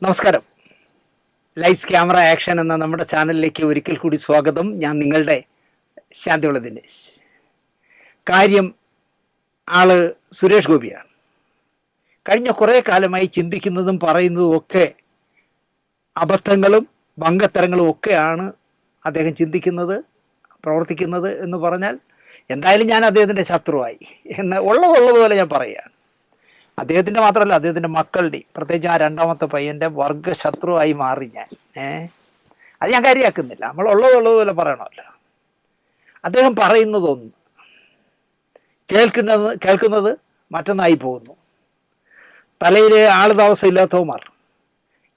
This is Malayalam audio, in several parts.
നമസ്കാരം. ലൈറ്റ്സ് ക്യാമറ ആക്ഷൻ എന്ന നമ്മുടെ ചാനലിലേക്ക് ഒരിക്കൽ കൂടി സ്വാഗതം. ഞാൻ നിങ്ങളുടെ ശാന്തിവിള ദിനേശ്. കാര്യം ആള് സുരേഷ് ഗോപിയാണ്. കഴിഞ്ഞ കുറേ കാലമായി ചിന്തിക്കുന്നതും പറയുന്നതും ഒക്കെ അബദ്ധങ്ങളും ഭംഗത്തരങ്ങളും ഒക്കെയാണ് അദ്ദേഹം ചിന്തിക്കുന്നത്, പ്രവർത്തിക്കുന്നത് എന്ന് പറഞ്ഞാൽ എന്തായാലും ഞാൻ അദ്ദേഹത്തിൻ്റെ ശത്രുവായി എന്ന് ഉള്ളതുപോലെ ഞാൻ പറയുകയാണ്. അദ്ദേഹത്തിൻ്റെ മാത്രമല്ല, അദ്ദേഹത്തിൻ്റെ മക്കളുടെയും, പ്രത്യേകിച്ച് ആ രണ്ടാമത്തെ പയ്യൻ്റെ വർഗശത്രുവായി മാറി ഞാൻ. അത് ഞാൻ കാര്യമാക്കുന്നില്ല, നമ്മൾ ഉള്ളതുപോലെ പറയണമല്ലോ. അദ്ദേഹം പറയുന്നതൊന്ന്, കേൾക്കുന്നത് മറ്റൊന്നായി പോകുന്നു. തലയിൽ ആള് താമസമില്ലാത്തവന്മാർ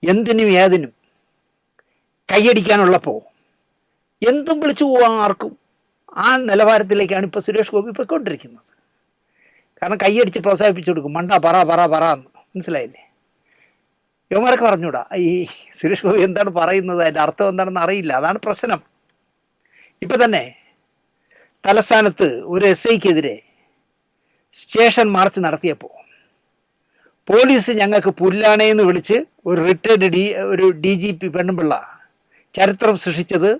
എന്തിനും ഏതിനും കൈയടിക്കാനുള്ളപ്പോൾ എന്തും വിളിച്ചു പോകാൻ ആർക്കും ആ നിലവാരത്തിലേക്കാണ് ഇപ്പോൾ സുരേഷ് ഗോപി പോയിക്കൊണ്ടിരിക്കുന്നത്. കാരണം കൈയടിച്ച് പ്രോത്സാഹിപ്പിച്ചു കൊടുക്കും, മണ്ട പറ പറ പറ എന്ന്. മനസ്സിലായില്ലേ? യുവമാരൊക്കെ പറഞ്ഞൂടാ ഈ സുരേഷ് ഗോപി എന്താണ് പറയുന്നത്, അതിൻ്റെ അർത്ഥം എന്താണെന്ന് അറിയില്ല. അതാണ് പ്രശ്നം. ഇപ്പം തന്നെ തലസ്ഥാനത്ത് ഒരു SI-ക്കെതിരെ സ്റ്റേഷൻ മാർച്ച് നടത്തിയപ്പോൾ പോലീസ് ഞങ്ങൾക്ക് പുല്ലാണേന്ന് വിളിച്ച് ഒരു റിട്ടയർഡ് ഒരു DGP പെണ്ണുപിള്ള ചരിത്രം സൃഷ്ടിച്ചത്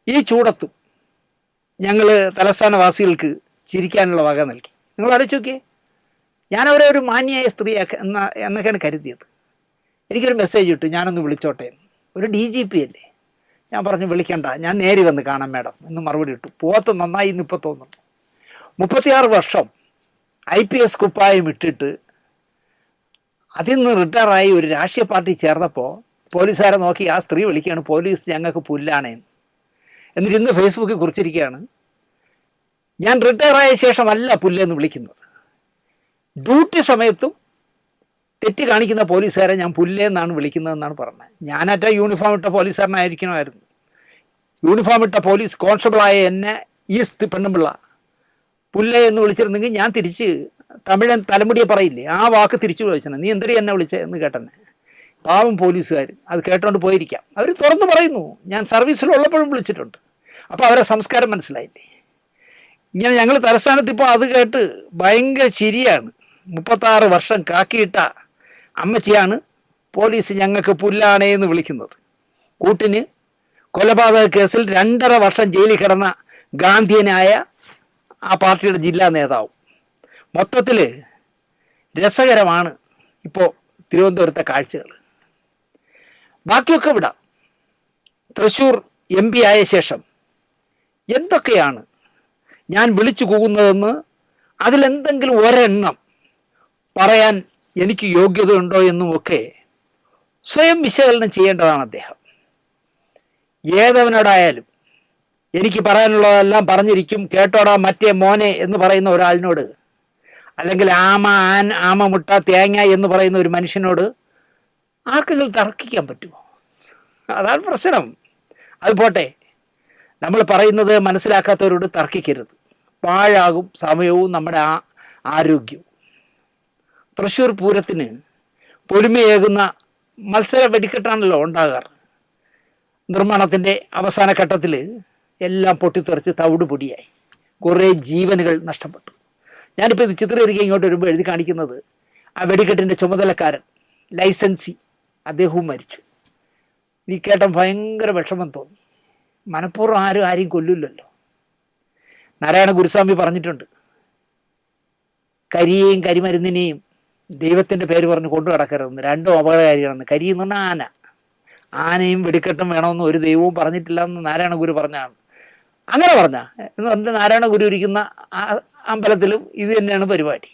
ഈ ചൂടത്തും ഞങ്ങൾ തലസ്ഥാനവാസികൾക്ക് ചിരിക്കാനുള്ള വക നൽകി. നിങ്ങൾ ആലോചിച്ച് നോക്കിയേ. ഞാനവരെ ഒരു മാന്യായ സ്ത്രീയാക്കി എന്നൊക്കെയാണ് കരുതിയത്. എനിക്കൊരു മെസ്സേജ് ഇട്ടു, ഞാനൊന്ന് വിളിച്ചോട്ടെ. ഒരു DGP അല്ലേ. ഞാൻ പറഞ്ഞു വിളിക്കണ്ട, ഞാൻ നേരി വന്ന് കാണാം മാഡം എന്ന് മറുപടി ഇട്ടു. പോകത്ത് നന്നായി എന്ന് ഇപ്പോൾ തോന്നുന്നു. 36 വർഷം IPS കുപ്പായം ഇട്ടിട്ട് അതിൽ നിന്ന് റിട്ടയറായി ഒരു രാഷ്ട്രീയ പാർട്ടി ചേർന്നപ്പോൾ പോലീസുകാരെ നോക്കി ആ സ്ത്രീ വിളിക്കുകയാണ്, പോലീസ് ഞങ്ങൾക്ക് പുല്ലാണേന്ന്. എന്നിട്ട് ഇന്ന് ഫേസ്ബുക്കിൽ കുറിച്ചിരിക്കുകയാണ്, ഞാൻ റിട്ടയറായ ശേഷമല്ല പുല്ലെന്ന് വിളിക്കുന്നത്, ഡ്യൂട്ടി സമയത്തും തെറ്റ് കാണിക്കുന്ന പോലീസുകാരെ ഞാൻ പുല്ലെന്നാണ് വിളിക്കുന്നതെന്നാണ് പറഞ്ഞത്. ഞാനറ്റ യൂണിഫോം ഇട്ട പോലീസുകാരനായിരിക്കണമായിരുന്നു. യൂണിഫോം ഇട്ട പോലീസ് കോൺസ്റ്റബിളായ എന്നെ ഈ പെണ്ണുപിള്ള പുല്ലെ എന്ന് വിളിച്ചിരുന്നെങ്കിൽ ഞാൻ തിരിച്ച് തമിഴൻ തലമുടിയെ പറയില്ലേ, ആ വാക്ക് തിരിച്ചു വിളിച്ചത്, നീ എന്തടി എന്നെ വിളിച്ചേ എന്ന് കേട്ടെന്നെ. പാവം പോലീസുകാർ അത് കേട്ടോണ്ട് പോയിരിക്കാം. അവർ തുറന്നു പറയുന്നു, ഞാൻ സർവീസിലുള്ളപ്പോഴും വിളിച്ചിട്ടുണ്ട്. അപ്പോൾ അവരെ സംസ്കാരം മനസ്സിലായില്ലേ. ഇങ്ങനെ ഞങ്ങൾ തലസ്ഥാനത്ത് ഇപ്പോൾ അത് കേട്ട് ഭയങ്കര ചിരിയാണ്. 36 വർഷം കാക്കിയിട്ട അമ്മച്ചിയാണ് പോലീസ് ഞങ്ങൾക്ക് പുല്ലാണേന്ന് വിളിക്കുന്നത്. കൂട്ടിന് കൊലപാതക കേസിൽ 2.5 വർഷം ജയിലിൽ കിടന്ന ഗാന്ധിയനായ ആ പാർട്ടിയുടെ ജില്ലാ നേതാവ്. മൊത്തത്തിൽ രസകരമാണ് ഇപ്പോൾ തിരുവനന്തപുരത്തെ കാഴ്ചകൾ. ബാക്കിയൊക്കെ വിടാം. തൃശ്ശൂർ MP ആയ ശേഷം എന്തൊക്കെയാണ് ഞാൻ വിളിച്ചു കൂകുന്നതെന്ന് അതിലെന്തെങ്കിലും ഒരെണ്ണം പറയാൻ എനിക്ക് യോഗ്യതയുണ്ടോ എന്നുമൊക്കെ സ്വയം വിശകലനം ചെയ്യേണ്ടതാണ് അദ്ദേഹം. ഏതവനോടായാലും എനിക്ക് പറയാനുള്ളതെല്ലാം പറഞ്ഞിരിക്കും, കേട്ടോടാ മറ്റേ മോനെ എന്ന് പറയുന്ന ഒരാളിനോട്, അല്ലെങ്കിൽ ആമ മുട്ട തേങ്ങ എന്ന് പറയുന്ന ഒരു മനുഷ്യനോട് ആർക്കെങ്കിലും തർക്കിക്കാൻ പറ്റുമോ? അതാണ് പ്രശ്നം. അത് പോട്ടെ, നമ്മൾ പറയുന്നത് മനസ്സിലാക്കാത്തവരോട് തർക്കിക്കരുത്. പാഴാകും സമയവും നമ്മുടെ ആരോഗ്യവും. തൃശ്ശൂർ പൂരത്തിന് പൊലിമയേകുന്ന മത്സര വെടിക്കെട്ടാണല്ലോ ഉണ്ടാകാറ്. നിർമ്മാണത്തിൻ്റെ അവസാന ഘട്ടത്തിൽ എല്ലാം പൊട്ടിത്തെറിച്ച് തവിട് പൊടിയായി, കുറേ ജീവനുകൾ നഷ്ടപ്പെട്ടു. ഞാനിപ്പോൾ ഇത് ചിത്രീകരിക്കുക ഇങ്ങോട്ട് വരുമ്പോൾ എഴുതി കാണിക്കുന്നത് ആ വെടിക്കെട്ടിൻ്റെ ചുമതലക്കാരൻ ലൈസൻസി അദ്ദേഹവും മരിച്ചു. ഈ കേട്ട ഭയങ്കര വിഷമം തോന്നി. മനഃപൂർവ്വം ആരെയും കൊല്ലില്ലല്ലോ. നാരായണ ഗുരുസ്വാമി പറഞ്ഞിട്ടുണ്ട്, കരിയെയും കരിമരുന്നിനെയും ദൈവത്തിൻ്റെ പേര് പറഞ്ഞ് കൊണ്ടു കിടക്കരുതെന്ന്. രണ്ടും അപകടകാരിയാണെന്ന്. കരി എന്ന് പറഞ്ഞാൽ ആനയും വെടിക്കെട്ടും വേണമെന്ന് ഒരു ദൈവവും പറഞ്ഞിട്ടില്ല എന്ന് നാരായണ ഗുരു പറഞ്ഞാണ്. അങ്ങനെ പറഞ്ഞ എന്ന് പറഞ്ഞിട്ട് നാരായണ ഗുരു ഇരിക്കുന്ന അമ്പലത്തിലും ഇത് തന്നെയാണ് പരിപാടി.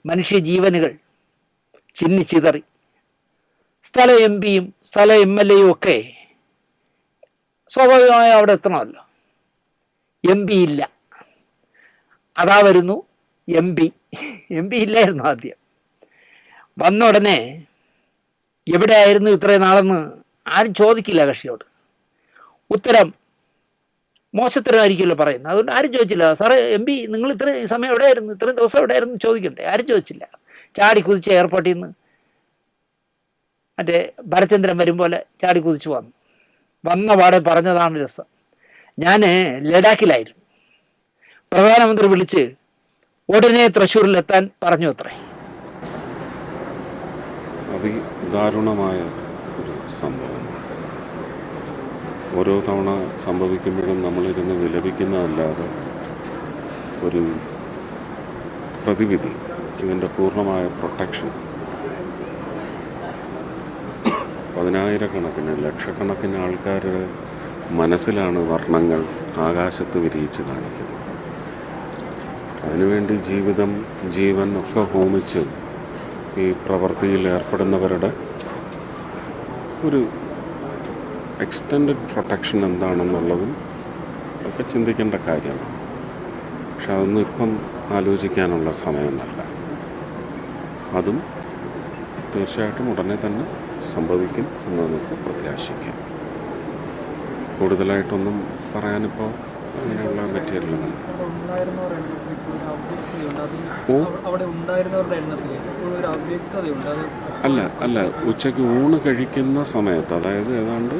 മനുഷ്യ ജീവനുകൾ ചിന്നിച്ചിതറി. സ്ഥല MP-യും സ്ഥല MLA-യും ഒക്കെ സ്വാഭാവികമായി അവിടെ എത്തണമല്ലോ. MP ഇല്ല, അതാ വരുന്നു MP ഇല്ലായിരുന്നു ആദ്യം. വന്ന ഉടനെ എവിടെയായിരുന്നു ഇത്രയും നാളെന്ന് ആരും ചോദിക്കില്ല കക്ഷിയോട്. ഉത്തരം മോശത്തരമായിരിക്കുമല്ലോ പറയുന്നത്. അതുകൊണ്ട് ആരും ചോദിച്ചില്ല, സാറേ MP നിങ്ങൾ ഇത്രയും സമയം എവിടെയായിരുന്നു, ഇത്രയും ദിവസം എവിടെയായിരുന്നു ചോദിക്കണ്ടേ? ആരും ചോദിച്ചില്ല. ചാടി കുതിച്ച് എയർപോർട്ടിൽ നിന്ന് മറ്റേ ഭരചന്ദ്രൻ വരും പോലെ ചാടി കുതിച്ച് വന്ന പാടെ പറഞ്ഞതാണ് രസം. ഞാൻ ലഡാക്കിലായിരുന്നു. പ്രധാനമന്ത്രി വിളിച്ച് ഉടനെ തൃശ്ശൂരിലെത്താൻ പറഞ്ഞു അത്രേ. അതിദാരുണമായ ഒരു സംഭവം. ഓരോ തവണ സംഭവിക്കുമ്പോഴും നമ്മളിരുന്ന് വിലപിക്കുന്നതല്ലാതെ ഒരു പ്രതിവിധി, ഇതിൻ്റെ പൂർണ്ണമായ പ്രൊട്ടക്ഷൻ പതിനായിരക്കണക്കിന് ലക്ഷക്കണക്കിന് ആൾക്കാരുടെ മനസ്സിലാണ് വർണ്ണങ്ങൾ ആകാശത്ത് വിരിയിച്ച് കാണിക്കുന്നത്. അതിനുവേണ്ടി ജീവിതം, ജീവൻ ഒക്കെ ഹോമിച്ച് ഈ പ്രവൃത്തിയിൽ ഏർപ്പെടുന്നവരുടെ ഒരു എക്സ്റ്റൻഡഡ് പ്രൊട്ടക്ഷൻ എന്താണെന്നുള്ളതും ഒക്കെ ചിന്തിക്കേണ്ട കാര്യമാണ്. പക്ഷെ അതൊന്നും ഇപ്പം ആലോചിക്കാനുള്ള സമയമല്ല. അതും തീർച്ചയായിട്ടും ഉടനെ തന്നെ സംഭവിക്കും എന്ന് നമുക്ക് പ്രത്യാശിക്കാം. കൂടുതലായിട്ടൊന്നും പറയാനിപ്പോൾ അങ്ങനെയുള്ള മെറ്റീരിയലൊന്നും. അല്ല ഉച്ചയ്ക്ക് ഊണ് കഴിക്കുന്ന സമയത്ത്, അതായത് ഏതാണ്ട്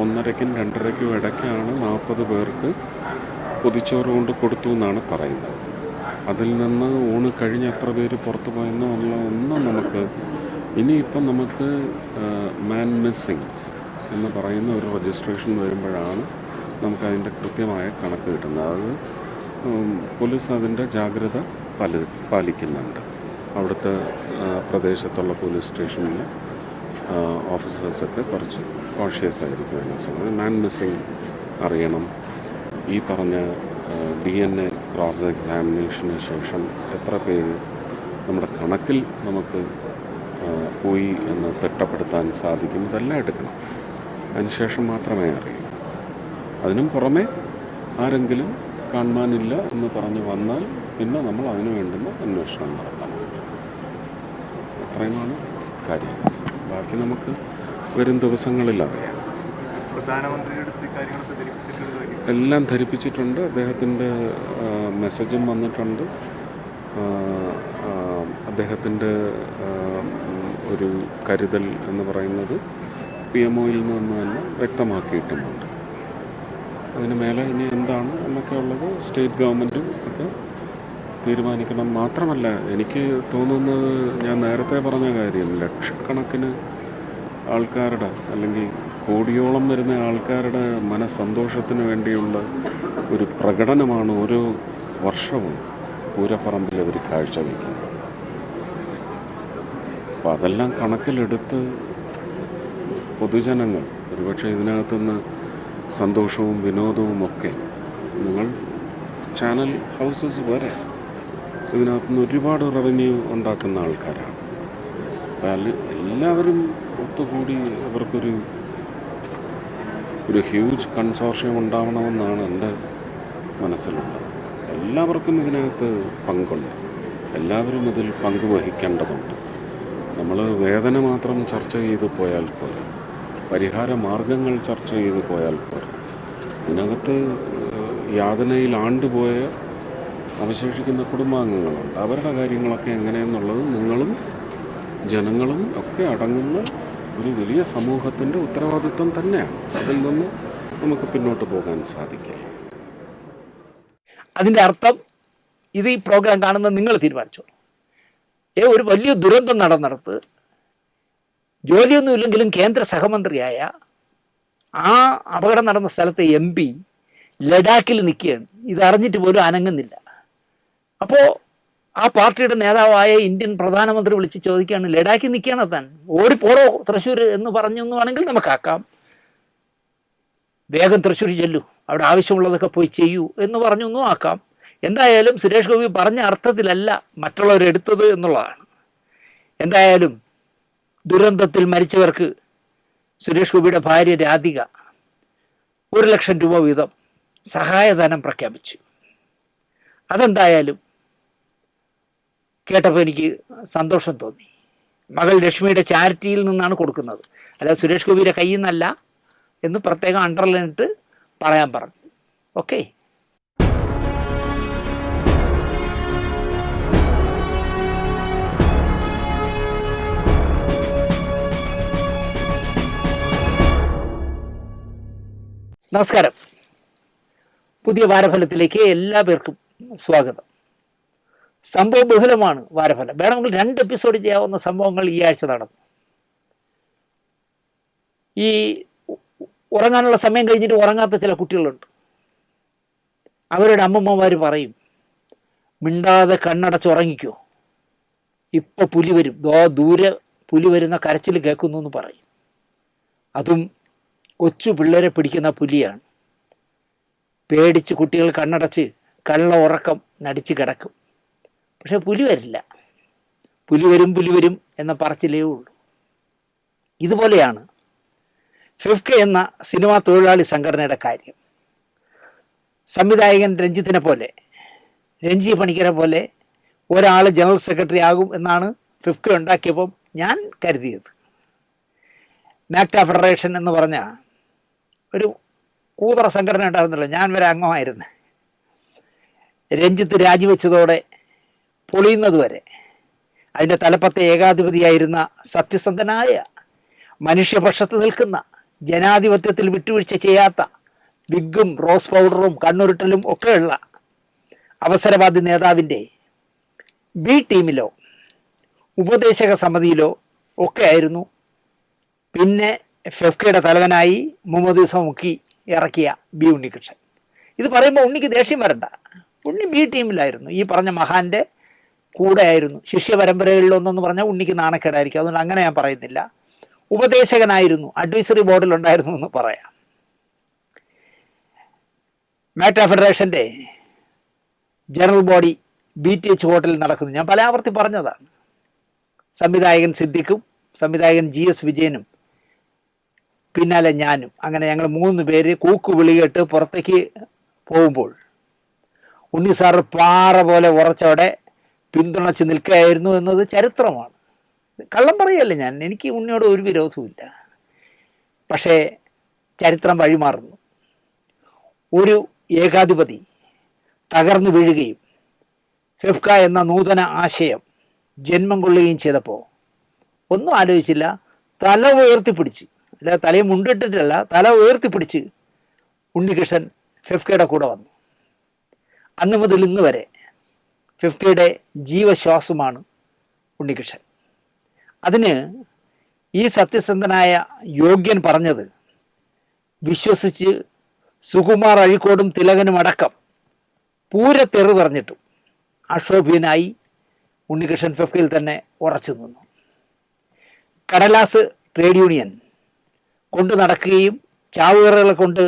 1:30-ക്കും 2:30-ക്കും ഇടയ്ക്കാണ് 40 പേർക്ക് പൊതിച്ചോറ് കൊണ്ട് കൊടുത്തു എന്നാണ് പറയുന്നത്. അതിൽ നിന്ന് ഊണ് കഴിഞ്ഞ് എത്ര പേര് പുറത്തു പോയെന്നോ ഒന്നും നമുക്ക് ഇനിയിപ്പം നമുക്ക് മാൻ മിസ്സിങ് എന്ന് പറയുന്ന ഒരു രജിസ്ട്രേഷൻ വരുമ്പോഴാണ് നമുക്കതിൻ്റെ കൃത്യമായ കണക്ക് കിട്ടുന്നത്. അത് പോലീസ് അതിൻ്റെ ജാഗ്രത പാലിക്കുന്നുണ്ട്. അവിടുത്തെ പ്രദേശത്തുള്ള പോലീസ് സ്റ്റേഷനിൽ ഓഫീസേഴ്സൊക്കെ കുറച്ച് കോഷ്യസ് ആയിരിക്കും അതിനെ സംബന്ധിച്ച്. മാൻ മിസ്സിങ് അറിയണം. ഈ പറഞ്ഞ DNA ക്രോസ് എക്സാമിനേഷന് ശേഷം എത്ര പേര് നമ്മുടെ കണക്കിൽ നമുക്ക് പോയി എന്ന് തിട്ടപ്പെടുത്താൻ സാധിക്കും, ഇതെല്ലാം എടുക്കണം. അതിനുശേഷം മാത്രമേ അറിയൂ. അതിനും പുറമെ ആരെങ്കിലും കാണാനില്ല എന്ന് പറഞ്ഞു വന്നാൽ പിന്നെ നമ്മൾ അതിനു വേണ്ടുന്ന അന്വേഷണം നടത്തണം. അത്രയുമാണ് കാര്യം. ബാക്കി നമുക്ക് വരും ദിവസങ്ങളിൽ അറിയാം. എല്ലാം ധരിപ്പിച്ചിട്ടുണ്ട്. അദ്ദേഹത്തിൻ്റെ മെസ്സേജും വന്നിട്ടുണ്ട്. അദ്ദേഹത്തിൻ്റെ ഒരു കരുതൽ എന്ന് പറയുന്നത് PMOയിൽ നിന്ന് തന്നെ വ്യക്തമാക്കിയിട്ടുമുണ്ട്. അതിന് മേലെ ഇനി എന്താണ് എന്നൊക്കെ ഉള്ളത് സ്റ്റേറ്റ് ഗവൺമെൻറ്റും ഒക്കെ തീരുമാനിക്കണം. മാത്രമല്ല, എനിക്ക് തോന്നുന്നത് ഞാൻ നേരത്തെ പറഞ്ഞ കാര്യം, ലക്ഷക്കണക്കിന് ആൾക്കാരുടെ അല്ലെങ്കിൽ കോടിയോളം വരുന്ന ആൾക്കാരുടെ മനസ്സന്തോഷത്തിന് വേണ്ടിയുള്ള ഒരു പ്രകടനമാണ് ഓരോ വർഷവും പൂരപ്പറമ്പിൽ അവർ കാഴ്ചവെക്കുന്നത്. അപ്പോൾ അതെല്ലാം കണക്കിലെടുത്ത് പൊതുജനങ്ങൾ ഒരുപക്ഷെ ഇതിനകത്തുനിന്ന് സന്തോഷവും വിനോദവും ഒക്കെ, നിങ്ങൾ ചാനൽ ഹൗസസ് വരെ ഇതിനകത്തുനിന്ന് ഒരുപാട് റവന്യൂ ഉണ്ടാക്കുന്ന ആൾക്കാരാണ്. അപ്പോൾ എല്ലാവരും ഒത്തുകൂടി അവർക്കൊരു ഹ്യൂജ് കൺസോർഷ്യം ഉണ്ടാവണമെന്നാണ് എൻ്റെ മനസ്സിലുള്ളത്. എല്ലാവർക്കും ഇതിനകത്ത് പങ്കുണ്ട്. എല്ലാവരും ഇതിൽ പങ്കുവഹിക്കേണ്ടതുണ്ട്. നമ്മൾ വേദന മാത്രം ചർച്ച ചെയ്ത് പോയാൽ പോരാ, പരിഹാര മാർഗങ്ങൾ ചർച്ച ചെയ്ത് പോയാൽ പോരാ. ഇതിനകത്ത് യാതനയിൽ ആണ്ടുപോയ അവശേഷിക്കുന്ന കുടുംബാംഗങ്ങളുണ്ട്. അവരുടെ കാര്യങ്ങളൊക്കെ എങ്ങനെയെന്നുള്ളത് നിങ്ങളും ജനങ്ങളും ഒക്കെ അടങ്ങുന്ന ഒരു വലിയ സമൂഹത്തിൻ്റെ ഉത്തരവാദിത്വം തന്നെയാണ്. അതിൽ നിന്ന് നമുക്ക് പിന്നോട്ട് പോകാൻ സാധിക്കില്ല. അതിൻ്റെ അർത്ഥം ഇത് ഈ പ്രോഗ്രാം കാണുന്ന നിങ്ങൾ തീരുമാനിച്ചോളൂ. ഒരു വലിയ ദുരന്തം നടന്നിടത്ത് ജോലിയൊന്നുമില്ലെങ്കിലും കേന്ദ്ര സഹമന്ത്രിയായ ആ അപകടം നടന്ന സ്ഥലത്തെ MP ലഡാക്കിൽ നിൽക്കുകയാണ്. ഇതറിഞ്ഞിട്ട് പോലും അനങ്ങുന്നില്ല. അപ്പോൾ ആ പാർട്ടിയുടെ നേതാവായ ഇന്ത്യൻ പ്രധാനമന്ത്രി വിളിച്ച് ചോദിക്കുകയാണ്, ലഡാക്കിൽ നിൽക്കുകയാണോ താൻ, ഓടിപ്പോടോ തൃശ്ശൂർ എന്ന് പറഞ്ഞൊന്നും ആണെങ്കിൽ നമുക്കാക്കാം, വേഗം തൃശ്ശൂർ ചെല്ലൂ, അവിടെ ആവശ്യമുള്ളതൊക്കെ പോയി ചെയ്യൂ എന്ന് പറഞ്ഞൊന്നും ആക്കാം. എന്തായാലും സുരേഷ് ഗോപി പറഞ്ഞ അർത്ഥത്തിലല്ല മറ്റുള്ളവരെടുത്തത് എന്നുള്ളതാണ്. എന്തായാലും ദുരന്തത്തിൽ മരിച്ചവർക്ക് സുരേഷ് ഗോപിയുടെ ഭാര്യ രാധിക 1,00,000 രൂപ വീതം സഹായധനം പ്രഖ്യാപിച്ചു. അതെന്തായാലും കേട്ടപ്പോൾ എനിക്ക് സന്തോഷം തോന്നി. മകൾ ലക്ഷ്മിയുടെ ചാരിറ്റിയിൽ നിന്നാണ് കൊടുക്കുന്നത്, അല്ലാതെ സുരേഷ് ഗോപിയുടെ കയ്യിൽ നിന്നല്ല എന്ന് പ്രത്യേകം അണ്ടർലൈൻ ഇട്ട് പറയാൻ പറഞ്ഞു. ഓക്കെ. നമസ്കാരം. പുതിയ വാരഫലത്തിലേക്ക് എല്ലാ പേർക്കും സ്വാഗതം. സംഭവ ബഹുലമാണ് വാരഫലം. വേണമെങ്കിൽ 2 എപ്പിസോഡ് ചെയ്യാവുന്ന സംഭവങ്ങൾ ഈ ആഴ്ച നടന്നു. ഈ ഉറങ്ങാനുള്ള സമയം കഴിഞ്ഞിട്ട് ഉറങ്ങാത്ത ചില കുട്ടികളുണ്ട്. അവരുടെ അമ്മമ്മമാർ പറയും, മിണ്ടാതെ കണ്ണടച്ചുറങ്ങിക്കോ, ഇപ്പൊ പുലി വരും, ദൂരെ പുലി വരുന്ന കരച്ചിൽ കേൾക്കുന്നു എന്ന് പറയും. അതും കൊച്ചു പിള്ളേരെ പിടിക്കുന്ന പുലിയാണ്. പേടിച്ച് കുട്ടികൾ കണ്ണടച്ച് കള്ള ഉറക്കം നടിച്ച് കിടക്കും. പക്ഷെ പുലി വരില്ല. പുലി വരും എന്ന പറച്ചിലേ ഉള്ളൂ. ഇതുപോലെയാണ് ഫിഫ്ക എന്ന സിനിമാ തൊഴിലാളി സംഘടനയുടെ കാര്യം. സംവിധായകൻ രഞ്ജിത്തിനെ പോലെ, രഞ്ജി പണിക്കരെ പോലെ ഒരാൾ ജനറൽ സെക്രട്ടറി ആകും എന്നാണ് ഫിഫ്ക ഉണ്ടാക്കിയപ്പം ഞാൻ കരുതിയത്. നാക്ട ഫെഡറേഷൻ എന്ന് പറഞ്ഞ ഒരു കൂതറ സംഘടന ഉണ്ടായിരുന്നല്ലോ, ഞാൻ വരെ അംഗമായിരുന്നു. രഞ്ജിത്ത് രാജിവെച്ചതോടെ പൊളിയുന്നതുവരെ അതിൻ്റെ തലപ്പത്തെ ഏകാധിപതിയായിരുന്ന സത്യസന്ധനായ, മനുഷ്യപക്ഷത്ത് നിൽക്കുന്ന, ജനാധിപത്യത്തിൽ വിട്ടുവീഴ്ച ചെയ്യാത്ത, വിഗും റോസ് പൗഡറും കണ്ണുരുട്ടലും ഒക്കെയുള്ള അവസരവാദി നേതാവിൻ്റെ ബി ടീമിലോ ഉപദേശക സമിതിയിലോ ഒക്കെ ആയിരുന്നു പിന്നെ ഫിഫ്കയുടെ തലവനായി മുഹമ്മദ് യൂസഫ് മുക്കി ഇറക്കിയ ബി ഉണ്ണികൃഷ്ണൻ. ഇത് പറയുമ്പോൾ ഉണ്ണിക്ക് ദേഷ്യം വരണ്ട. ഉണ്ണി ബി ടീമിലായിരുന്നു, ഈ പറഞ്ഞ മഹാൻ്റെ കൂടെ ആയിരുന്നു. ശിഷ്യ പരമ്പരകളിലൊന്നെന്ന് പറഞ്ഞാൽ ഉണ്ണിക്ക് നാണക്കേടായിരിക്കും, അതുകൊണ്ട് അങ്ങനെ ഞാൻ പറയുന്നില്ല. ഉപദേശകനായിരുന്നു, അഡ്വൈസറി ബോർഡിലുണ്ടായിരുന്നു എന്ന് പറയാം. നാക്ട ഫെഡറേഷൻ്റെ ജനറൽ ബോഡി BTH ഹോട്ടലിൽ നടക്കുന്നു. ഞാൻ പല ആവർത്തി പറഞ്ഞതാണ്. സംവിധായകൻ സിദ്ദിഖും സംവിധായകൻ GS വിജയനും പിന്നാലെ ഞാനും, അങ്ങനെ ഞങ്ങൾ 3 പേര് കൂക്കുവിളി കേട്ട് പുറത്തേക്ക് പോകുമ്പോൾ ഉണ്ണി സാർ പാറ പോലെ ഉറച്ചവിടെ പിന്തുണച്ച് നിൽക്കുകയായിരുന്നു എന്നത് ചരിത്രമാണ്. കള്ളം പറയല്ലേ ഞാൻ, എനിക്ക് ഉണ്ണിയോട് ഒരു വിരോധവുമില്ല. പക്ഷേ ചരിത്രം വഴിമാറുന്നു. ഒരു ഏകാധിപതി തകർന്നു വീഴുകയും ഫിഫ്ക എന്ന നൂതന ആശയം ജന്മം കൊള്ളുകയും ചെയ്തപ്പോൾ ഒന്നും ആലോചിച്ചില്ല, തല ഉയർത്തിപ്പിടിച്ച്, അല്ല തലയും മുണ്ടിട്ടിട്ടല്ല, തല ഉയർത്തിപ്പിടിച്ച് ഉണ്ണികൃഷ്ണൻ ഫിഫ്കയുടെ കൂടെ വന്നു. അന്ന് മുതൽ ഇന്ന് വരെ ഫിഫ്കയുടെ ജീവശ്വാസമാണ് ഉണ്ണികൃഷ്ണൻ. അതിന് ഈ സത്യസന്ധനായ യോഗ്യൻ പറഞ്ഞത് വിശ്വസിച്ച് സുകുമാർ അഴീക്കോടും തിലകനും അടക്കം പൂരത്തെറി പറഞ്ഞിട്ടും അക്ഷോഭ്യനായി ഉണ്ണികൃഷ്ണൻ ഫിഫ്കയിൽ തന്നെ ഉറച്ചു നിന്നു. കടലാസ് ട്രേഡ് യൂണിയൻ കൊണ്ട് നടക്കുകയും ചാവുകറകളെ കൊണ്ട്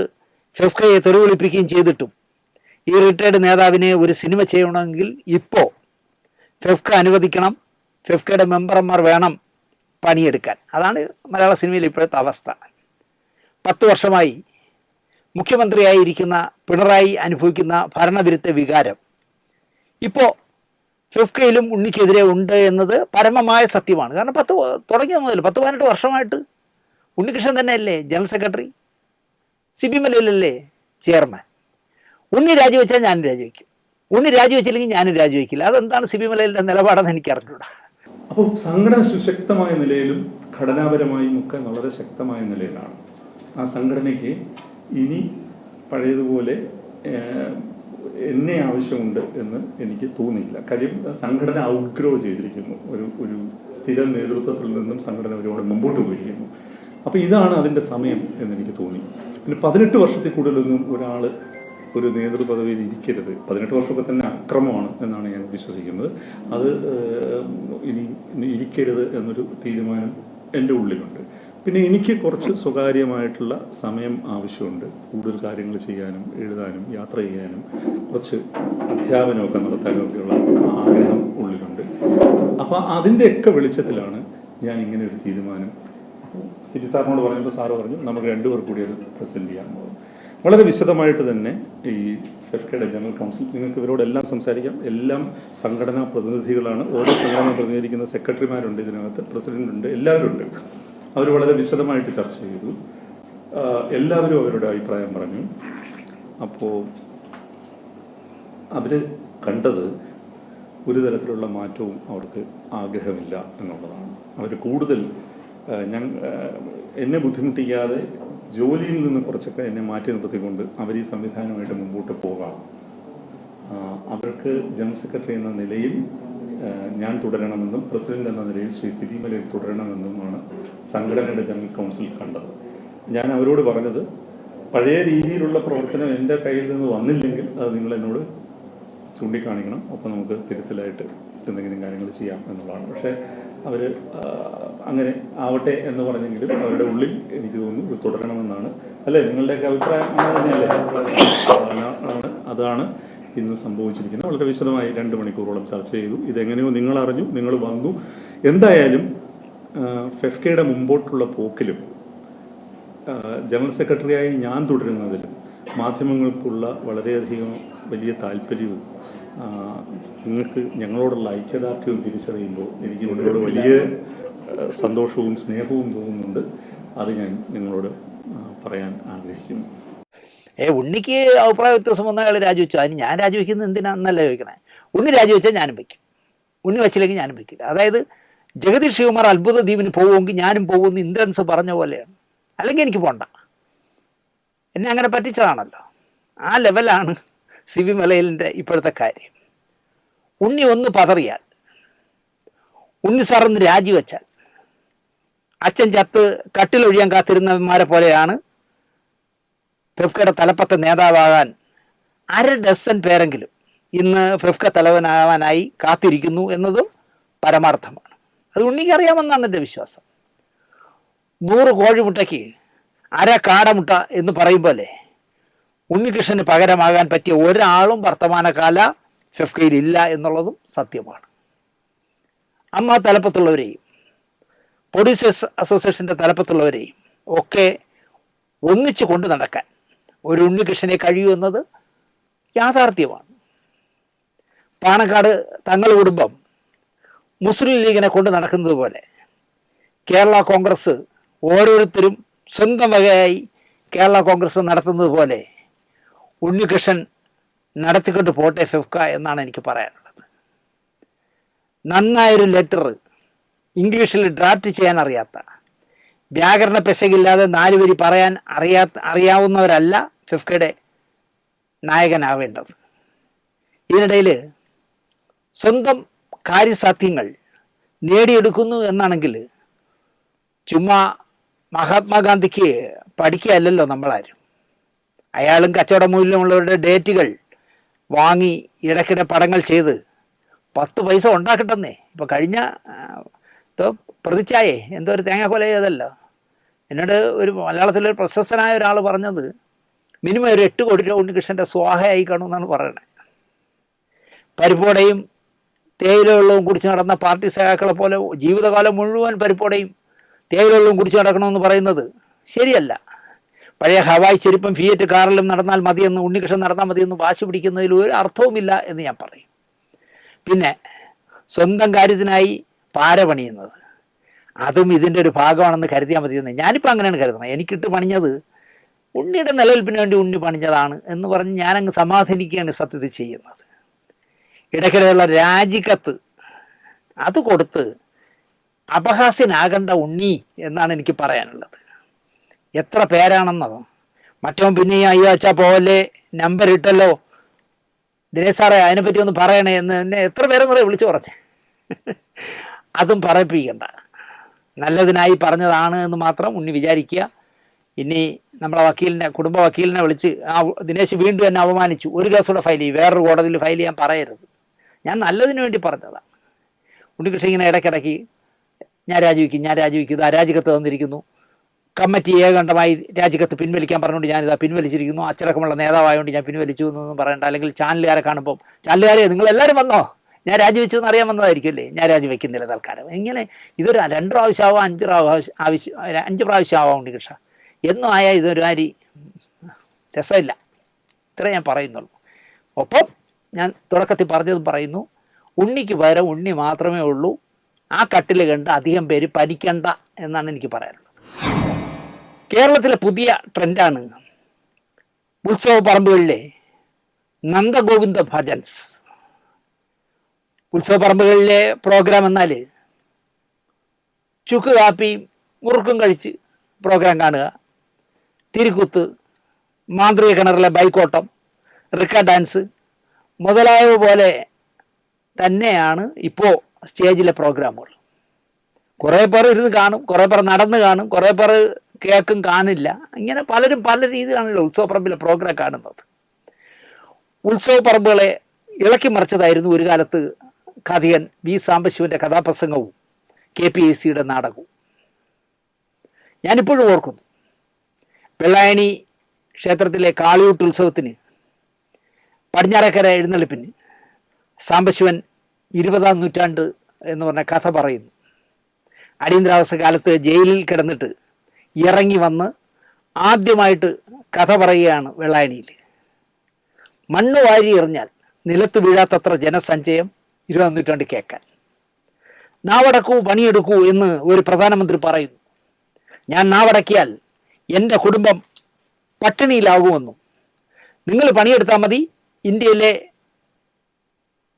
ഫിഫ്കയെ തെറിവിളിപ്പിക്കുകയും ചെയ്തിട്ടും ഈ റിട്ടയർഡ് നേതാവിനെ ഒരു സിനിമ ചെയ്യണമെങ്കിൽ ഇപ്പോൾ ഫിഫ്ക അനുവദിക്കണം, ഫിഫ്കയുടെ മെമ്പർമാർ വേണം പണിയെടുക്കാൻ. അതാണ് മലയാള സിനിമയിൽ ഇപ്പോഴത്തെ അവസ്ഥ. 10 വർഷമായി മുഖ്യമന്ത്രിയായിരിക്കുന്ന പിണറായി അനുഭവിക്കുന്ന ഭരണവിരുദ്ധ വികാരം ഇപ്പോൾ ഫിഫ്കയിലും ഉണ്ണിക്കെതിരെ ഉണ്ട് എന്നത് പരമമായ സത്യമാണ്. കാരണം തുടങ്ങിയ മുതൽ 10-18 വർഷമായിട്ട് ഉണ്ണികൃഷ്ണൻ തന്നെയല്ലേ ജനറൽ സെക്രട്ടറി, സിബി മലയിലല്ലേ ചെയർമാൻ. ഉണ്ണി രാജിവെച്ചാൽ ഞാനും രാജിവെക്കും, ഉണ്ണി രാജിവെച്ചില്ലെങ്കിൽ ഞാനും രാജിവെക്കില്ല. അതെന്താണ് സിബി മലയിലെ നിലപാടെന്ന് എനിക്ക് അറിഞ്ഞൂടാ. അപ്പോൾ സംഘടന സുശക്തമായ നിലയിലും ഘടനാപരമായും ഒക്കെ വളരെ ശക്തമായ നിലയിലാണ്. ആ സംഘടനയ്ക്ക് ഇനി പഴയതുപോലെ എന്നെ ആവശ്യമുണ്ട് എന്ന് എനിക്ക് തോന്നിയില്ല. കാര്യം സംഘടന ഔട്ട്ഗ്രോ ചെയ്തിരിക്കുന്നു. ഒരു സ്ഥിര നേതൃത്വത്തിൽ നിന്നും സംഘടന ഒരുപാട് മുമ്പോട്ട് പോയിരിക്കുന്നു. അപ്പോൾ ഇതാണ് അതിൻ്റെ സമയം എന്നെനിക്ക് തോന്നി. പിന്നെ 18 വർഷത്തിൽ കൂടുതലൊന്നും ഒരാൾ ഒരു നേതൃപദവിയിൽ ഇരിക്കരുത്. 18 വർഷമൊക്കെ തന്നെ അക്രമമാണ് എന്നാണ് ഞാൻ വിശ്വസിക്കുന്നത്. അത് ഇനി ഇരിക്കരുത് എന്നൊരു തീരുമാനം എൻ്റെ ഉള്ളിലുണ്ട്. പിന്നെ എനിക്ക് കുറച്ച് സ്വകാര്യമായിട്ടുള്ള സമയം ആവശ്യമുണ്ട്. കൂടുതൽ കാര്യങ്ങൾ ചെയ്യാനും എഴുതാനും യാത്ര ചെയ്യാനും കുറച്ച് അധ്യാപനമൊക്കെ നടത്താനും ഒക്കെയുള്ള ആഗ്രഹം ഉള്ളിലുണ്ട്. അപ്പോൾ അതിൻ്റെയൊക്കെ വെളിച്ചത്തിലാണ് ഞാൻ ഇങ്ങനെ ഒരു തീരുമാനം സിബി സാറിനോട് പറഞ്ഞപ്പോൾ സാറ് പറഞ്ഞു നമുക്ക് 2 പേർ കൂടി അത് പ്രസൻറ്റ് ചെയ്യാൻ പോകും. വളരെ വിശദമായിട്ട് തന്നെ ഈ ഫിഫ്കയുടെ ജനറൽ കൗൺസിൽ, നിങ്ങൾക്ക് ഇവരോടെല്ലാം സംസാരിക്കാം. എല്ലാം സംഘടനാ പ്രതിനിധികളാണ്. ഓരോ സംഘടന പ്രതിനിധിക്കുന്ന സെക്രട്ടറിമാരുണ്ട്, ഇതിനകത്ത് പ്രസിഡന്റ് ഉണ്ട്, എല്ലാവരും ഉണ്ട്. അവർ വളരെ വിശദമായിട്ട് ചർച്ച ചെയ്തു. എല്ലാവരും അവരുടെ അഭിപ്രായം പറഞ്ഞു. അപ്പോൾ അവർ കണ്ടത് ഒരു തരത്തിലുള്ള മാറ്റവും അവർക്ക് ആഗ്രഹമില്ല എന്നുള്ളതാണ്. അവർ കൂടുതൽ എന്നെ ബുദ്ധിമുട്ടിക്കാതെ ജോലിയിൽ നിന്ന് കുറച്ചൊക്കെ എന്നെ മാറ്റി നിർത്തിക്കൊണ്ട് അവർ ഈ സംവിധാനമായിട്ട് മുമ്പോട്ട് പോകാം. അവർക്ക് ജനറൽ സെക്രട്ടറി എന്ന നിലയിൽ ഞാൻ തുടരണമെന്നും പ്രസിഡന്റ് എന്ന നിലയിൽ ശ്രീ സിബി മലയിൽ തുടരണമെന്നുമാണ് സംഘടനയുടെ ജനറൽ കൗൺസിൽ കണ്ടത്. ഞാൻ അവരോട് പറഞ്ഞത്, പഴയ രീതിയിലുള്ള പ്രവർത്തനം എൻ്റെ കയ്യിൽ നിന്ന് വന്നില്ലെങ്കിൽ അത് നിങ്ങൾ എന്നോട് ചൂണ്ടിക്കാണിക്കണം, അപ്പോൾ നമുക്ക് തിരുത്തലായിട്ട് എന്തെങ്കിലും കാര്യങ്ങൾ ചെയ്യാം എന്നുള്ളതാണ്. പക്ഷേ അവർ അങ്ങനെ ആവട്ടെ എന്ന് പറഞ്ഞെങ്കിലും അവരുടെ ഉള്ളിൽ എനിക്ക് തോന്നുന്നു ഇത് തുടരണമെന്നാണ്. അല്ലേ, നിങ്ങളുടെയൊക്കെ അഭിപ്രായം അങ്ങനെ തന്നെയല്ലേ? അതാണ് ഇന്ന് സംഭവിച്ചിരിക്കുന്നത്. വളരെ വിശദമായി 2 മണിക്കൂറോളം ചർച്ച ചെയ്തു. ഇതെങ്ങനെയോ നിങ്ങൾ അറിഞ്ഞു, നിങ്ങൾ വന്നു. എന്തായാലും ഫെഫ്കയുടെ മുമ്പോട്ടുള്ള പോക്കിലും ജനറൽ സെക്രട്ടറിയായി ഞാൻ തുടരുന്നതിലും മാധ്യമങ്ങൾക്കുള്ള വളരെയധികം വലിയ താല്പര്യവും നിങ്ങൾക്ക് ഞങ്ങളോടുള്ള ഐക്യദാർഢ്യവും തിരിച്ചറിയുമ്പോൾ എനിക്ക് നിങ്ങളോട് വലിയ സന്തോഷവും സ്നേഹവും തോന്നുന്നുണ്ട്. അത് ഞാൻ നിങ്ങളോട് പറയാൻ ആഗ്രഹിക്കുന്നു. ഉണ്ണിക്ക് അഭിപ്രായ വ്യത്യാസം വന്ന അയാൾ രാജിവെച്ചു. അതിന് ഞാൻ രാജിവെക്കുന്നത് എന്തിനാന്നല്ല ചോദിക്കണേ. ഉണ്ണി രാജിവെച്ചാൽ ഞാനും വയ്ക്കും, ഉണ്ണി വച്ചില്ലെങ്കിൽ ഞാനും വയ്ക്കില്ല. അതായത് ജഗദീഷ് ശിവകുമാർ അത്ഭുത ദ്വീപിന് പോകുമെങ്കിൽ ഞാനും പോകുമെന്ന് ഇന്ദ്രൻസ് പറഞ്ഞ പോലെയാണ്. അല്ലെങ്കിൽ എനിക്ക് പോണ്ട, എന്നെ അങ്ങനെ പറ്റിച്ചതാണല്ലോ. ആ ലെവലാണ് സിബി മലയിലിൻ്റെ ഇപ്പോഴത്തെ കാര്യം. ഉണ്ണി ഒന്ന് പതറിയാൽ, ഉണ്ണി സാറൊന്ന് രാജിവെച്ചാൽ, അച്ഛൻ ചത്ത് കട്ടിലൊഴിയാൻ കാത്തിരുന്നവന്മാരെ പോലെയാണ് ഫെഫ്കയുടെ തലപ്പത്തെ നേതാവാകാൻ 1/2 ഡസൻ പേരെങ്കിലും ഇന്ന് ഫെഫ്ക തലവനാവാനായി കാത്തിരിക്കുന്നു എന്നതും പരമാർത്ഥമാണ്. അത് ഉണ്ണിക്ക് അറിയാമെന്നാണ് എൻ്റെ വിശ്വാസം. 100 കോഴിമുട്ടയ്ക്ക് 1/2 കാടമുട്ട എന്ന് പറയും പോലെ ഉണ്ണികൃഷ്ണന് പകരമാകാൻ പറ്റിയ ഒരാളും വർത്തമാനകാല ഫെഫ്കയിൽ ഇല്ല എന്നുള്ളതും സത്യമാണ്. അമ്മ തലപ്പത്തുള്ളവരെയും പ്രൊഡ്യൂസേഴ്സ് അസോസിയേഷൻ്റെ തലപ്പത്തുള്ളവരെയും ഒക്കെ ഒന്നിച്ചു കൊണ്ട് നടക്കാൻ ഒരു ഉണ്ണികൃഷ്ണനെ കഴിയൂ എന്നത് യാഥാർത്ഥ്യമാണ്. പാണക്കാട് തങ്ങൾ കുടുംബം മുസ്ലിം ലീഗിനെ കൊണ്ട് നടക്കുന്നത് പോലെ കേരള കോൺഗ്രസ് ഓരോരുത്തരും സ്വന്തം വകയായി കേരള കോൺഗ്രസ് നടത്തുന്നത് പോലെ ഉണ്ണികൃഷ്ണൻ നടത്തിക്കൊണ്ട് പോട്ടെ ഫെഫ്ക എന്നാണ് എനിക്ക് പറയാനുള്ളത്. നന്നായൊരു ലെറ്റർ ഇംഗ്ലീഷിൽ ഡ്രാഫ്റ്റ് ചെയ്യാൻ അറിയാത്ത, വ്യാകരണ പെശകില്ലാതെ 4 വരി പറയാൻ അറിയാവുന്നവരല്ല ഫെഫ്കയുടെ നായകനാവേണ്ടത്. ഇതിനിടയിൽ സ്വന്തം കാര്യസാധ്യങ്ങൾ നേടിയെടുക്കുന്നു എന്നാണെങ്കിൽ ചുമ്മാ മഹാത്മാഗാന്ധിക്ക് പഠിക്കുകയല്ലല്ലോ നമ്മളാരും. അയാളും കച്ചവട മൂല്യമുള്ളവരുടെ ഡേറ്റുകൾ വാങ്ങി ഇടയ്ക്കിടെ പടങ്ങൾ ചെയ്ത് 10 പൈസ ഉണ്ടാക്കട്ടെന്നേ. ഇപ്പോൾ കഴിഞ്ഞ പ്രതിച്ഛായേ എന്തോ ഒരു തേങ്ങാക്കൊല ചെയ്തല്ലോ. എന്നോട് ഒരു മലയാളത്തിലൊരു പ്രശസ്തനായ ഒരാൾ പറഞ്ഞത് മിനിമം ഒരു 8 കോടി രൂപ ഉണ്ണികൃഷ്ണൻ്റെ സ്വാഹയായി കാണുമെന്നാണ് പറയണത്. പരിപ്പോടയും തേയില വെള്ളവും കുടിച്ച് നടന്ന പാർട്ടി സഖാക്കളെ പോലെ ജീവിതകാലം മുഴുവൻ പരിപ്പോടയും തേയില വെള്ളവും കുടിച്ച് നടക്കണമെന്ന് പറയുന്നത് ശരിയല്ല. പഴയ ഹവായ് ചെരുപ്പം ഫിയറ്റ് കാറിലും നടന്നാൽ മതിയെന്ന്, ഉണ്ണികൃഷ്ണൻ നടന്നാൽ മതിയെന്ന് വാശി പിടിക്കുന്നതിൽ ഒരു അർത്ഥവുമില്ല എന്ന് ഞാൻ പറയും. പിന്നെ സ്വന്തം കാര്യത്തിനായി പാര പണിയുന്നത്, അതും ഇതിൻ്റെ ഒരു ഭാഗമാണെന്ന് കരുതിയാൽ മതിയെന്ന് ഞാനിപ്പോൾ അങ്ങനെയാണ് കരുതുന്നത്. എനിക്കിട്ട് പണിഞ്ഞത് ഉണ്ണിയുടെ നിലനിൽപ്പിന് വേണ്ടി ഉണ്ണി പണിഞ്ഞതാണ് എന്ന് പറഞ്ഞ് ഞാനങ്ങ് സമാധാനിക്കുകയാണ് സത്യത്തിൽ ചെയ്യുന്നത്. ഇടയ്ക്കിടെയുള്ള രാജിക്കത്ത് അത് കൊടുത്ത് അപഹാസ്യനാകേണ്ട ഉണ്ണി എന്നാണ് എനിക്ക് പറയാനുള്ളത്. എത്ര പേരാണെന്നോ മറ്റോ പിന്നെ അയ്യോ അച്ഛാ പോവല്ലേ, നമ്പർ ഇട്ടല്ലോ ദിനേശ് സാറേ അതിനെപ്പറ്റി ഒന്ന് പറയണേ എന്ന് എന്നെ എത്ര പേരെന്നറിയാം വിളിച്ചു പറഞ്ഞേ. അതും പറയിപ്പിക്കണ്ട, നല്ലതിനായി പറഞ്ഞതാണ് എന്ന് മാത്രം ഉണ്ണി വിചാരിക്കുക. ഇനി നമ്മളെ വക്കീലിനെ, കുടുംബ വക്കീലിനെ വിളിച്ച് ദിനേശ് വീണ്ടും എന്നെ അപമാനിച്ചു, ഒരു കേസൂടെ ഫയൽ ചെയ്യും, വേറൊരു കോടതിയിൽ ഫയൽ ചെയ്യാൻ പറയരുത്. ഞാൻ നല്ലതിന് വേണ്ടി പറഞ്ഞതാണ്. ഉണ്ണികൃഷ്ണൻ ഇങ്ങനെ ഇടയ്ക്കിടയ്ക്ക് ഞാൻ രാജിവെക്കും, ഇത് അരാജിക്കത്ത് തന്നിരിക്കുന്നു, കമ്മിറ്റി ഏകണ്ഠമായി രാജിക്കത്ത് പിൻവലിക്കാൻ പറഞ്ഞുകൊണ്ട് ഞാനിതാ പിൻവലിച്ചിരിക്കുന്നു, അച്ചടക്കമുള്ള നേതാവായതുകൊണ്ട് ഞാൻ പിൻവലിച്ചു എന്നൊന്നും പറയണ്ട. അല്ലെങ്കിൽ ചാനലുകാരെ കാണുമ്പം ചാനലുകാരെ നിങ്ങളെല്ലാവരും വന്നോ, ഞാൻ രാജിവെച്ചു എന്ന് അറിയാൻ വന്നതായിരിക്കും അല്ലേ, ഞാൻ രാജിവെക്കുന്നില്ല തൽക്കാലം. ഇങ്ങനെ ഇതൊരു 2 പ്രാവശ്യമാവാം 5 പ്രാവശ്യമാവാം ഉണ്ണികൃഷ്ണ എന്നും ആയാൽ ഇതൊരു കാര്യം രസമില്ല. ഇത്രേ ഞാൻ പറയുന്നുള്ളൂ. ഒപ്പം ഞാൻ തുടക്കത്തിൽ പറഞ്ഞതും പറയുന്നു, ഉണ്ണിക്ക് പകരം ഉണ്ണി മാത്രമേ ഉള്ളൂ. ആ കട്ടിൽ കണ്ട് അധികം പേര് പനിക്കണ്ട എന്നാണ് എനിക്ക് പറയാനുള്ളത്. കേരളത്തിലെ പുതിയ ട്രെൻഡാണ് ഉത്സവ പറമ്പുകളിലെ നന്ദഗോവിന്ദ ഭജൻസ്. ഉത്സവ പറമ്പുകളിലെ പ്രോഗ്രാം എന്നാൽ ചുക്ക് കാപ്പി മുറുക്കും കഴിച്ച് പ്രോഗ്രാം കാണുക, തിരുക്കുത്ത്, മാന്ത്രിക കിണറിലെ ബൈക്കോട്ടം, റിക്ക ഡാൻസ് മുതലായവ പോലെ തന്നെയാണ് ഇപ്പോൾ സ്റ്റേജിലെ പ്രോഗ്രാമുകൾ. കുറേ പേർ ഇരുന്ന് കാണും, കുറേ പേർ നടന്ന് കാണും, കുറേ പേർ കേൾക്കും, കാണില്ല. ഇങ്ങനെ പലരും പല രീതിയിലാണല്ലോ ഉത്സവപ്പറമ്പിലെ പ്രോഗ്രാം കാണുന്നത്. ഉത്സവപ്പറമ്പുകളെ ഇളക്കി മറിച്ചതായിരുന്നു ഒരു കാലത്ത് കഥയൻ വി സാംബശിവൻ്റെ കഥാപ്രസംഗവും KPAC-യുടെ നാടകവും. ഞാനിപ്പോഴും ഓർക്കുന്നു, വെള്ളായണി ക്ഷേത്രത്തിലെ കാളിയൂട്ട് ഉത്സവത്തിന് പടിഞ്ഞാറക്കര എഴുന്നള്ളിപ്പിന് സാംബശിവൻ 20-ാം നൂറ്റാണ്ട് എന്ന് പറഞ്ഞ കഥ പറയുന്നു. അടിയന്തരാവസ്ഥ കാലത്ത് ജയിലിൽ കിടന്നിട്ട് ഇറങ്ങി വന്ന് ആദ്യമായിട്ട് കഥ പറയുകയാണ് വെള്ളായണിയിൽ. മണ്ണ് വാരി എറിഞ്ഞാൽ നിലത്ത് വീഴാത്തത്ര ജനസഞ്ചയം 20-ാം നൂറ്റാണ്ട് കേൾക്കാൻ. നാവടക്കൂ പണിയെടുക്കൂ എന്ന് ഒരു പ്രധാനമന്ത്രി പറയുന്നു. ഞാൻ നാവടക്കിയാൽ എൻ്റെ കുടുംബം പട്ടിണിയിലാകുമെന്നും, നിങ്ങൾ പണിയെടുത്താൽ മതി, ഇന്ത്യയിലെ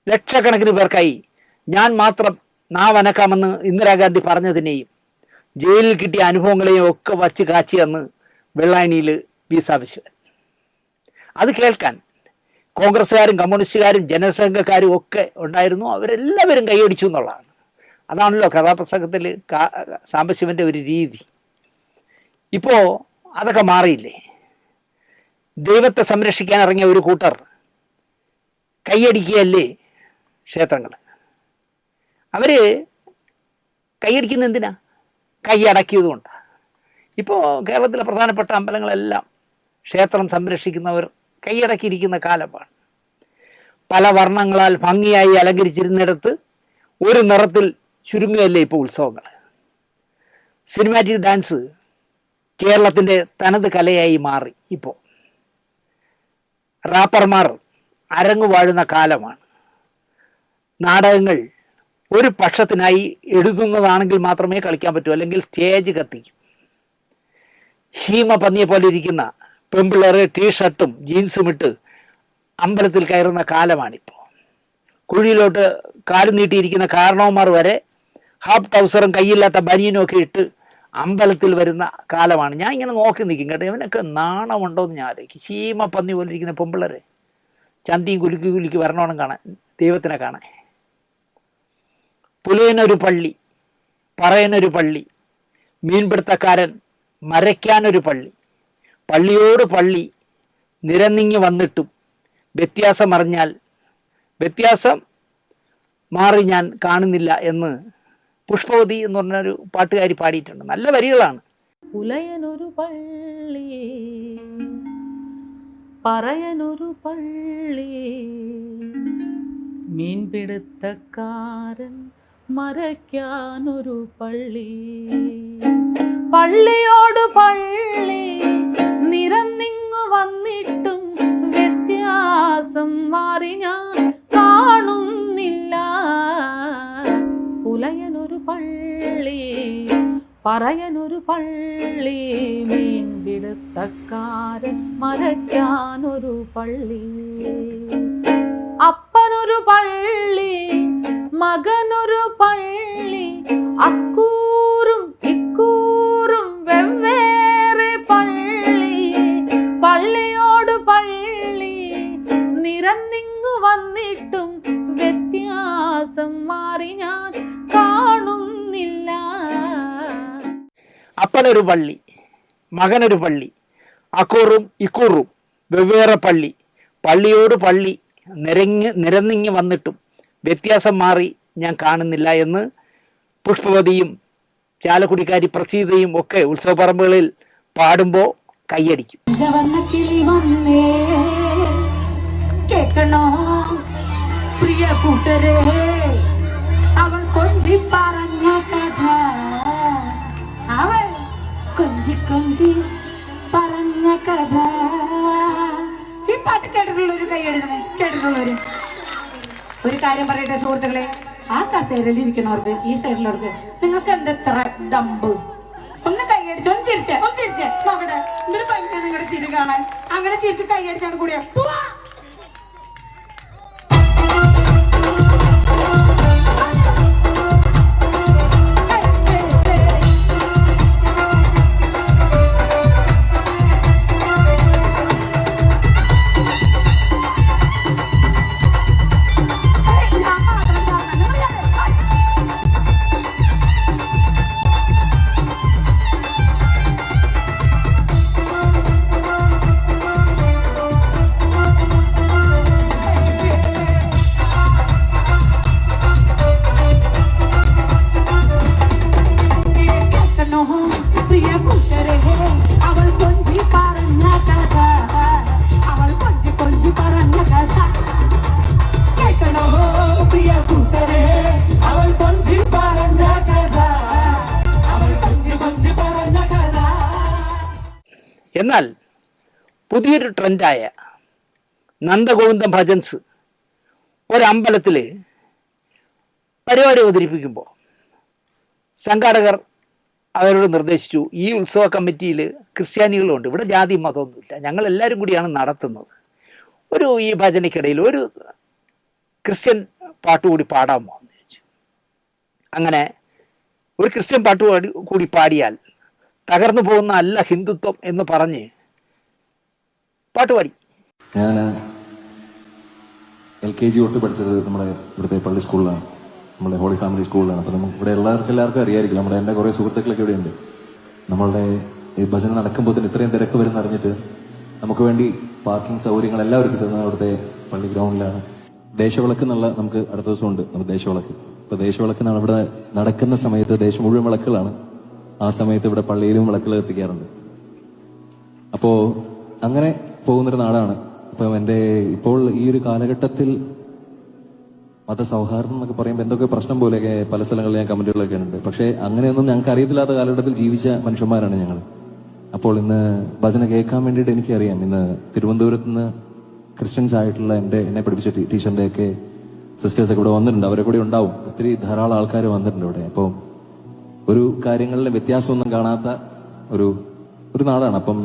ലക്ഷക്കണക്കിന് പേർക്കായി ഞാൻ മാത്രം നാവനക്കാമെന്ന് ഇന്ദിരാഗാന്ധി പറഞ്ഞതിനെയും ജയിലിൽ കിട്ടിയ അനുഭവങ്ങളെയും ഒക്കെ വച്ച് കാച്ചിയെന്ന് വെള്ളായണിയിൽ വി സാംബശിവൻ. അത് കേൾക്കാൻ കോൺഗ്രസ്സുകാരും കമ്മ്യൂണിസ്റ്റുകാരും ജനസംഘക്കാരും ഒക്കെ ഉണ്ടായിരുന്നു. അവരെല്ലാവരും കൈയടിച്ചു എന്നുള്ളതാണ്. അതാണല്ലോ കഥാപ്രസംഗത്തിൽ സാംബശിവൻ്റെ ഒരു രീതി. ഇപ്പോൾ അതൊക്കെ മാറിയില്ലേ? ദൈവത്തെ സംരക്ഷിക്കാൻ ഇറങ്ങിയ ഒരു കൂട്ടർ കൈയടിക്കുകയല്ലേ ക്ഷേത്രങ്ങൾ. അവർ കൈയടിക്കുന്ന എന്തിനാ? കൈയടക്കിയതുകൊണ്ട്. ഇപ്പോൾ കേരളത്തിലെ പ്രധാനപ്പെട്ട അമ്പലങ്ങളെല്ലാം ക്ഷേത്രം സംരക്ഷിക്കുന്നവർ കൈയടക്കിയിരിക്കുന്ന കാലമാണ്. പല വർണ്ണങ്ങളാൽ ഭംഗിയായി അലങ്കരിച്ചിരുന്നിടത്ത് ഒരു നിറത്തിൽ ചുരുങ്ങുകയല്ലേ ഇപ്പോൾ ഉത്സവങ്ങൾ. സിനിമാറ്റിക് ഡാൻസ് കേരളത്തിൻ്റെ തനത് കലയായി മാറി. ഇപ്പോൾ റാപ്പർമാർ അരങ്ങു വാഴുന്ന കാലമാണ്. നാടകങ്ങൾ ഒരു പക്ഷത്തിനായി എഴുതുന്നതാണെങ്കിൽ മാത്രമേ കളിക്കാൻ പറ്റൂ, അല്ലെങ്കിൽ സ്റ്റേജ് കത്തിക്കും. ഹീമ പന്നിയെ പോലെ ഇരിക്കുന്ന പെമ്പിള്ളേർ ടീഷർട്ടും ജീൻസും ഇട്ട് അമ്പലത്തിൽ കയറുന്ന കാലമാണിപ്പോൾ. കുഴിയിലോട്ട് കാല് നീട്ടിയിരിക്കുന്ന കാരണവന്മാർ വരെ ഹാഫ് ട്രൗസറും കയ്യില്ലാത്ത ബനിയനും ഒക്കെ ഇട്ട് അമ്പലത്തിൽ വരുന്ന കാലമാണ്. ഞാൻ ഇങ്ങനെ നോക്കി നിൽക്കും കേട്ടോ, ഇവനൊക്കെ നാണമുണ്ടോ എന്ന് ഞാൻ ആലോചിക്കും. ഹീമ പന്നി പോലെ ഇരിക്കുന്ന പെമ്പിള്ളേരെ ചന്തിയും കുലുക്കി വരണോണം കാണാൻ, ദൈവത്തിനെ കാണാൻ. പുലയനൊരു പള്ളി, പറയനൊരു പള്ളി, മീൻപിടുത്തക്കാരൻ മരയ്ക്കാനൊരു പള്ളി, പള്ളിയോട് പള്ളി നിരന്നിങ്ങി വന്നിട്ടും വ്യത്യാസം അറിഞ്ഞാൽ വ്യത്യാസം മാറി ഞാൻ കാണുന്നില്ല എന്ന് പുഷ്പവതി എന്ന് പറഞ്ഞൊരു പാട്ടുകാരി പാടിയിട്ടുണ്ട്. നല്ല വരികളാണ്. പുലയനൊരു പള്ളി, പറയനൊരു പള്ളി, മീൻപിടുത്തക്കാരൻ മരയ്ക്കാനൊരു പള്ളി, പള്ളിയോട് പള്ളി നിരന്നിങ്ങു വന്നിട്ടും വ്യത്യാസം മാറി ഞാൻ കാണുന്നില്ല. പുലയനൊരു പള്ളി, പറയനൊരു പള്ളി, മീൻപിടുത്തക്കാരൻ മരയ്ക്കാനൊരു പള്ളി, അപ്പനൊരു പള്ളി, മകനൊരു പള്ളി, അക്കൂറും ഇക്കൂറും വെവ്വേറെ പള്ളി, പള്ളിയോട് പള്ളി നിരന്നിങ്ങു വന്നിട്ടും വ്യത്യാസം മാറി ഞാൻ കാണുന്നില്ല. അപ്പനൊരു പള്ളി, മകനൊരു പള്ളി, അക്കൂറും ഇക്കൂറും വെവ്വേറെ പള്ളി, പള്ളിയോട് പള്ളി നിരന്നിങ്ങി വന്നിട്ടും വ്യത്യാസം മാറി ഞാൻ കാണുന്നില്ല എന്ന് പുഷ്പവതിയും ചാലക്കുടിക്കാരി പ്രസീതയും ഒക്കെ ഉത്സവപ്പറമ്പുകളിൽ പാടുമ്പോൾ കൈയടിക്കും. കേൾക്കണോ പ്രിയ കൂട്ടരെ, അവൾ കൊഞ്ചി പറഞ്ഞ കഥ, അവൾ കൊഞ്ചി കൊഞ്ചി പറഞ്ഞ കഥ. ഈ പാട്ട് കേട്ടിട്ടുള്ളൊരു കൈ എഴുതണേ, കേട്ടിട്ടുള്ളവര്. ഒരു കാര്യം പറയട്ടെ സുഹൃത്തുക്കളെ, ആ കസേരയിൽ ഇരിക്കുന്നവർക്ക് ഈ സൈഡിലുള്ളവർക്ക് നിങ്ങൾക്ക് എന്തെത്ര ഡമ്പ്. ഒന്ന് കൈയടിച്ച് ഒന്ന് ചിരിച്ചേ നോക്കട്ടെ. എന്തൊരു ഭയങ്കര നിങ്ങളുടെ ചിരി കാണാൻ. അങ്ങനെ ചിരിച്ച് കൈയടിച്ചാണ് കൂടിയ പോവാ. കൂട്ടരെ അവൾ കൊഞ്ചി പറഞ്ഞ കഥ, അവൾ കൊഞ്ചി കൊഞ്ചി പറഞ്ഞ കഥ കേൾക്കണോ പ്രിയ കൂട്ടരെ, അവൾ കൊഞ്ചി പറഞ്ഞ കഥ, അവൾ കൊഞ്ചി കൊഞ്ചി പറഞ്ഞ കഥ. എന്നാൽ പുതിയൊരു ട്രെൻഡായ നന്ദഗോവിന്ദം ഭജൻസ് ഒരമ്പലത്തിൽ പരിപാടി അവതരിപ്പിക്കുമ്പോൾ സംഘാടകർ അവരോട് നിർദ്ദേശിച്ചു, ഈ ഉത്സവ കമ്മിറ്റിയിൽ ക്രിസ്ത്യാനികളുണ്ട്, ഇവിടെ ജാതി മതമൊന്നുമില്ല, ഞങ്ങളെല്ലാവരും കൂടിയാണ് നടത്തുന്നത്, ഈ ഭജനയ്ക്കിടയിൽ ഒരു ക്രിസ്ത്യൻ പാട്ടുകൂടി പാടാമോ എന്ന് ചോദിച്ചു. അങ്ങനെ ഒരു ക്രിസ്ത്യൻ പാട്ട് കൂടി പാടിയാൽ തകർന്നു പോകുന്ന അല്ല ഹിന്ദുത്വം എന്ന് പറഞ്ഞ് പാട്ടുപാടി. ഞാൻ LKG തൊട്ട് പഠിച്ചത് നമ്മുടെ ഇവിടുത്തെ പള്ളി സ്കൂളിലാണ്, നമ്മുടെ ഹോളി ഫാമിലി സ്കൂളിലാണ്. അപ്പോൾ നമുക്ക് ഇവിടെ എല്ലാവർക്കും അറിയായിരിക്കും, എൻ്റെ കുറേ സുഹൃത്തുക്കളൊക്കെ ഇവിടെയുണ്ട്. നമ്മളുടെ ഈ ഭജന നടക്കുമ്പോൾ തന്നെ ഇത്രയും തിരക്ക് വരുന്ന അറിഞ്ഞിട്ട് നമുക്ക് വേണ്ടി പാർക്കിംഗ് സൗകര്യങ്ങൾ എല്ലാവർക്കും തരുന്നത് അവിടുത്തെ പള്ളി ഗ്രൗണ്ടിലാണ്. ദേശവിളക്ക് എന്നുള്ള നമുക്ക് അടുത്ത ദിവസം ഉണ്ട് നമുക്ക് ദേശവിളക്ക്. ഇപ്പോൾ ദേശവിളക്ക് ഇവിടെ നടക്കുന്ന സമയത്ത് ദേശം മുഴുവൻ വിളക്കുകളാണ്, ആ സമയത്ത് ഇവിടെ പള്ളിയിലും വിളക്കുകൾ എത്തിക്കാറുണ്ട്. അപ്പോൾ അങ്ങനെ പോകുന്നൊരു നാടാണ്. അപ്പം ഇപ്പോൾ ഈ ഒരു കാലഘട്ടത്തിൽ മതസൗഹാർദ്ദം എന്നൊക്കെ പറയുമ്പോൾ എന്തൊക്കെ പ്രശ്നം പോലെയൊക്കെ പല സ്ഥലങ്ങളിൽ ഞാൻ കമന്റുകളൊക്കെ ഉണ്ട്. പക്ഷേ അങ്ങനെയൊന്നും ഞങ്ങൾക്ക് അറിയത്തില്ലാത്ത കാലഘട്ടത്തിൽ ജീവിച്ച മനുഷ്യന്മാരാണ് ഞങ്ങൾ. അപ്പോൾ ഇന്ന് ഭജന കേൾക്കാൻ വേണ്ടിയിട്ട് എനിക്കറിയാം, ഇന്ന് തിരുവനന്തപുരത്ത് നിന്ന് ക്രിസ്ത്യൻസ് ആയിട്ടുള്ള എന്നെ പഠിപ്പിച്ച ടീച്ചറിൻ്റെയൊക്കെ സിസ്റ്റേഴ്സൊക്കെ ഇവിടെ വന്നിട്ടുണ്ട്, അവരെ കൂടെ ഉണ്ടാവും, ഒത്തിരി ധാരാളം ആൾക്കാർ വന്നിട്ടുണ്ട് ഇവിടെ. അപ്പോൾ ഒരു കാര്യങ്ങളിലെ വ്യത്യാസമൊന്നും കാണാത്ത ഒരു നാടാണ്. അപ്പം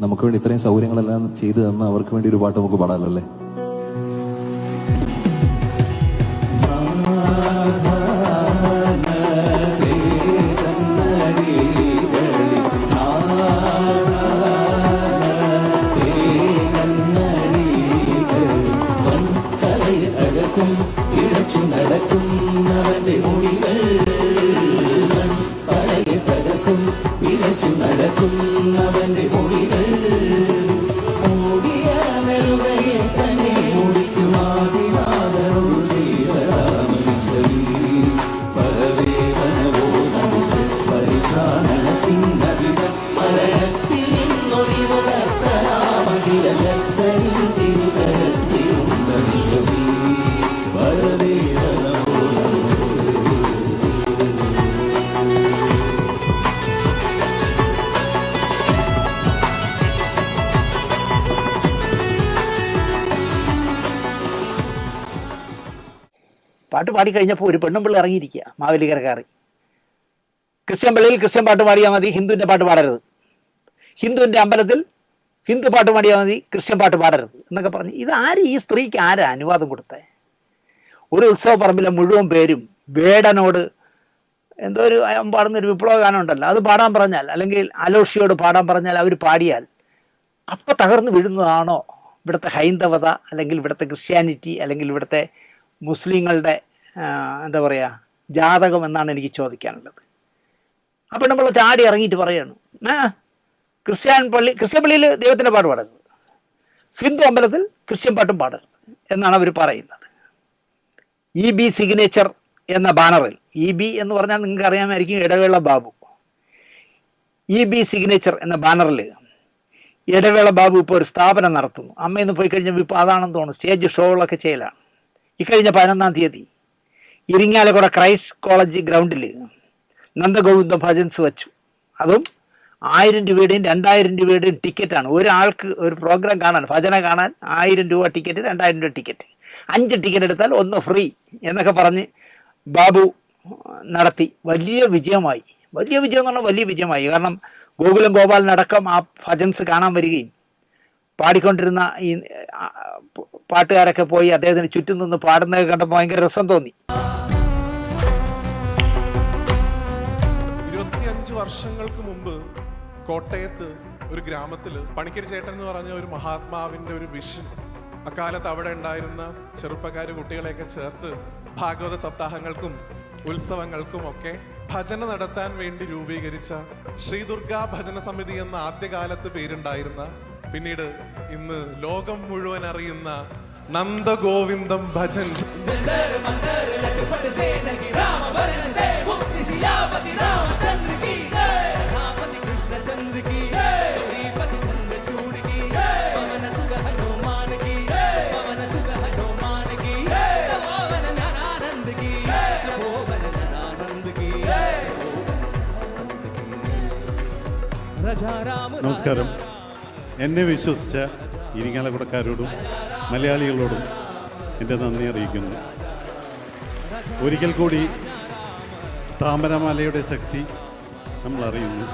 നമുക്ക് വേണ്ടി ഇത്രയും സൗകര്യങ്ങളെല്ലാം ചെയ്തു തന്ന അവർക്ക് വേണ്ടി ഒരു പാട്ട് നമുക്ക് പാടാമല്ലോ അല്ലേ? പാട്ട് പാടിക്കഴിഞ്ഞപ്പോൾ ഒരു പെണ്ണും പിള്ളി ഇറങ്ങിയിരിക്കുക മാവേലിക്കരക്കാർ. ക്രിസ്ത്യൻ പള്ളിയിൽ ക്രിസ്ത്യൻ പാട്ട് പാടിയാൽ മതി, ഹിന്ദുവിൻ്റെ പാട്ട് പാടരുത്, ഹിന്ദുവിൻ്റെ അമ്പലത്തിൽ ഹിന്ദു പാട്ട് പാടിയാൽ മതി, ക്രിസ്ത്യൻ പാട്ട് പാടരുത് എന്നൊക്കെ പറഞ്ഞ് ഈ സ്ത്രീക്ക് ആരാ അനുവാദം കൊടുത്തേ? ഒരു ഉത്സവ പറമ്പിലെ മുഴുവൻ പേരും വേടനോട് എന്തോ പാടുന്നൊരു വിപ്ലവ ഗാനം ഉണ്ടല്ലോ, അത് പാടാൻ പറഞ്ഞാൽ, അല്ലെങ്കിൽ അലോഷിയോട് പാടാൻ പറഞ്ഞാൽ അവർ പാടിയാൽ അപ്പം തകർന്നു വീഴുന്നതാണോ ഇവിടുത്തെ ഹൈന്ദവത, അല്ലെങ്കിൽ ഇവിടുത്തെ ക്രിസ്ത്യാനിറ്റി, അല്ലെങ്കിൽ ഇവിടുത്തെ മുസ്ലിങ്ങളുടെ ജാതകം എന്നാണ് എനിക്ക് ചോദിക്കാനുള്ളത്. അപ്പം നമ്മൾ ചാടി ഇറങ്ങിയിട്ട് പറയാണ്, ക്രിസ്ത്യൻ പള്ളിയിൽ ദൈവത്തിൻ്റെ പാട്ട് പാടരുത്, ഹിന്ദു അമ്പലത്തിൽ ക്രിസ്ത്യൻ പാട്ടും പാടരുത് എന്നാണ് അവർ പറയുന്നത്. EB സിഗ്നേച്ചർ എന്ന ബാനറിൽ, EB എന്ന് പറഞ്ഞാൽ നിങ്ങൾക്ക് അറിയാമായിരിക്കും, ഇടവേള ബാബു. EB സിഗ്നേച്ചർ എന്ന ബാനറിൽ ഇടവേള ബാബു ഇപ്പോൾ ഒരു സ്ഥാപനം നടത്തുന്നു. അമ്മയിന്ന് പോയി കഴിഞ്ഞപ്പോൾ ഇപ്പോൾ അതാണെന്ന് തോന്നുന്നു, സ്റ്റേജ് ഷോകളൊക്കെ ചെയ്യലാണ്. ഇക്കഴിഞ്ഞ 11-ാം തീയതി ഇരിങ്ങാലക്കുട ക്രൈസ്റ്റ് കോളേജ് ഗ്രൗണ്ടിൽ നന്ദഗോവിന്ദം ഭജൻസ് വച്ചു. അതും 1000 രൂപയുടെയും 2000 രൂപയുടെയും ടിക്കറ്റാണ്. ഒരാൾക്ക് ഒരു പ്രോഗ്രാം കാണാൻ, ഭജന കാണാൻ 1000 രൂപ ടിക്കറ്റ്, 2000 രൂപ ടിക്കറ്റ്, 5 ടിക്കറ്റ് എടുത്താൽ 1 ഫ്രീ എന്നൊക്കെ പറഞ്ഞ് ബാബു നടത്തി. വലിയ വിജയമായി, വലിയ വിജയം എന്ന് പറഞ്ഞാൽ വലിയ വിജയമായി. കാരണം ഗോകുലം ഗോപാലനടക്കം ആ ഭജൻസ് കാണാൻ വരികയും പാടിക്കൊണ്ടിരുന്ന ഈ പാട്ടുകാരൊക്കെ പോയി അദ്ദേഹത്തിന് ചുറ്റും നിന്ന് പാടുന്നത് കണ്ടപ്പോൾ ഭയങ്കര രസം തോന്നി. 25 വർഷങ്ങൾക്ക് മുമ്പ് കോട്ടയത്ത് ഒരു ഗ്രാമത്തില് പണിക്കരി ചേട്ടൻ എന്ന് പറഞ്ഞ ഒരു മഹാത്മാവിന്റെ ഒരു വിഷൻ, അക്കാലത്ത് അവിടെ ഉണ്ടായിരുന്ന ചെറുപ്പക്കാര് കുട്ടികളെയൊക്കെ ചേർത്ത് ഭാഗവത സപ്താഹങ്ങൾക്കും ഉത്സവങ്ങൾക്കും ഒക്കെ ഭജന നടത്താൻ വേണ്ടി രൂപീകരിച്ച ശ്രീ ദുർഗാ ഭജന സമിതി എന്ന ആദ്യകാലത്ത് പേരുണ്ടായിരുന്ന, പിന്നീട് ഇന്ന് ലോകം മുഴുവൻ അറിയുന്ന നന്ദഗോവിന്ദം ഭജൻ. നമസ്കാരം. എന്നെ വിശ്വസിച്ച ഇരിങ്ങാലക്കുടക്കാരോടും മലയാളികളോടും എൻ്റെ നന്ദി അറിയിക്കുന്നു. ഒരിക്കൽ കൂടി താമരമാലയുടെ ശക്തി നമ്മൾ അറിയുന്നു.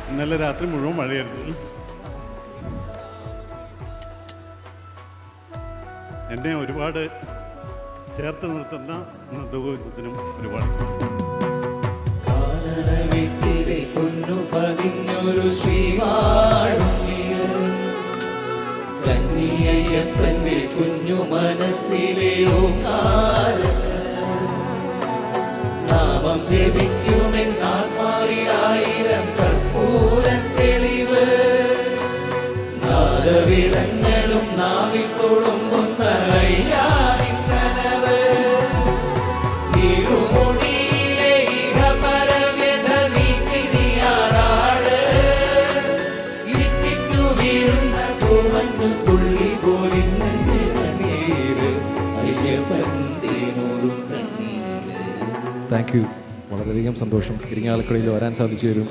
ഇന്നലെ രാത്രി മുഴുവൻ മഴയായിരുന്നു. എന്നെ ഒരുപാട് ചേർത്ത് നിർത്തുന്ന നന്ദഗോവിന്ദത്തിനും ഒരുപാട് കന്നിയപ്പന്റെ കുഞ്ഞു മനസ്സിലെ നാമം ജപിക്കുമെന്നാത്മാവിലായിരം കർപ്പൂര തെളിവ് നാദവേദങ്ങളും നാവിത്തോളും ഒന്നയ്യാനിക്കനവ് ഇരുമുടിയിലെ ഇഹപരവ്യത നീക്കിനിയാറാട് ഇറ്റിറ്റു വീഴുന്ന തുവന്നു തുള്ളി പോലിന്ന് നീര് അയ്യപ്പന്തിനോടും കണ്ണീര്. Thank you. വളരെയധികം സന്തോഷം ഇരിങ്ങാലക്കുടയിൽ വരാൻ സാധിച്ചു വരും.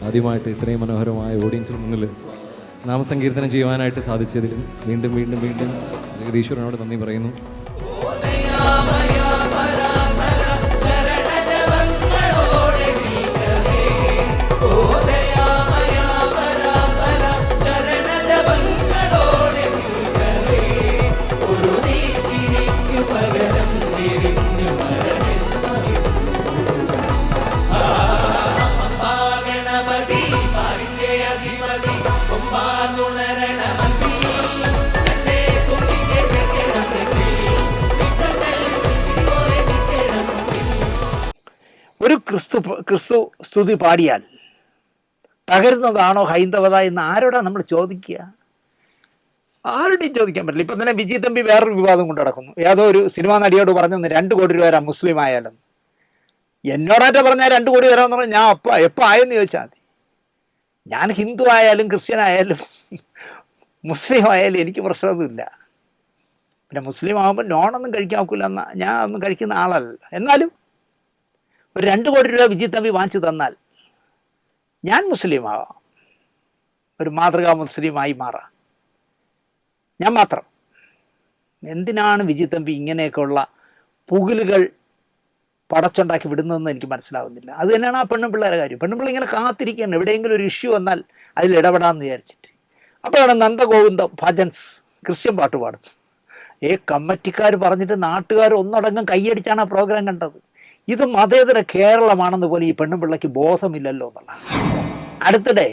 ആദ്യമായിട്ട് ഇത്രയും മനോഹരമായ ഓഡിയൻസിന് മുന്നിൽ നാമസങ്കീർത്തനം ചെയ്യുവാനായിട്ട് സാധിച്ചതിലും വീണ്ടും വീണ്ടും വീണ്ടും ജഗദീശ്വരനോട് നന്ദി പറയുന്നു. ഒരു ക്രിസ്തു സ്തുതി പാടിയാൽ തകരുന്നതാണോ ഹൈന്ദവത എന്ന് ആരോടാ നമ്മൾ ചോദിക്കുക? ആരുടെയും ചോദിക്കാൻ പറ്റില്ല. ഇപ്പം തന്നെ വിജയ് തമ്പി വേറൊരു വിവാദം കൊണ്ട് നടക്കുന്നു. ഏതോ ഒരു സിനിമാ നടിയോട് പറഞ്ഞെന്ന് 2 കോടി രൂപ തരാം മുസ്ലിം ആയാലും. എന്നോടായിട്ട് പറഞ്ഞാൽ 2 കോടി തരാമെന്ന് പറഞ്ഞാൽ ഞാൻ എപ്പോൾ ആയെന്ന് ചോദിച്ചാൽ മതി. ഞാൻ ഹിന്ദു ആയാലും ക്രിസ്ത്യൻ ആയാലും മുസ്ലിം ആയാലും എനിക്ക് പ്രശ്നമൊന്നുമില്ല. പിന്നെ മുസ്ലിം ആകുമ്പോൾ നോണൊന്നും കഴിക്കാൻ ഒക്കില്ല എന്ന ഞാൻ ഒന്നും കഴിക്കുന്ന ആളല്ല. എന്നാലും ഒരു 2 കോടി രൂപ വിജയ് തമ്പി വാങ്ങിച്ചു തന്നാൽ ഞാൻ മുസ്ലിം ആവാം, ഒരു മാതൃകാ മുസ്ലിമായി മാറാം. ഞാൻ മാത്രം. എന്തിനാണ് വിജയ് തമ്പി ഇങ്ങനെയൊക്കെയുള്ള പുകിലുകൾ പടച്ചുണ്ടാക്കി വിടുന്നതെന്ന് എനിക്ക് മനസ്സിലാവുന്നില്ല. അത് തന്നെയാണ് ആ പെണ്ണുപിള്ളേരെ കാര്യം. പെണ്ണുപിള്ള ഇങ്ങനെ കാത്തിരിക്കുകയാണ് എവിടെയെങ്കിലും ഒരു ഇഷ്യൂ വന്നാൽ അതിൽ ഇടപെടാമെന്ന് വിചാരിച്ചിട്ട്. അപ്പോഴാണ് നന്ദഗോവിന്ദം ഭജൻസ് ക്രിസ്ത്യൻ പാട്ട് പാടുന്നത്. കമ്മിറ്റിക്കാർ പറഞ്ഞിട്ട് നാട്ടുകാർ ഒന്നടങ്കം കൈയടിച്ചാണ് ആ പ്രോഗ്രാം കണ്ടത്. ഇത് മതേതര കേരളമാണെന്ന് പോലെ ഈ പെണ്ണുപിള്ളയ്ക്ക് ബോധമില്ലല്ലോ എന്നുള്ള. അടുത്തിടെ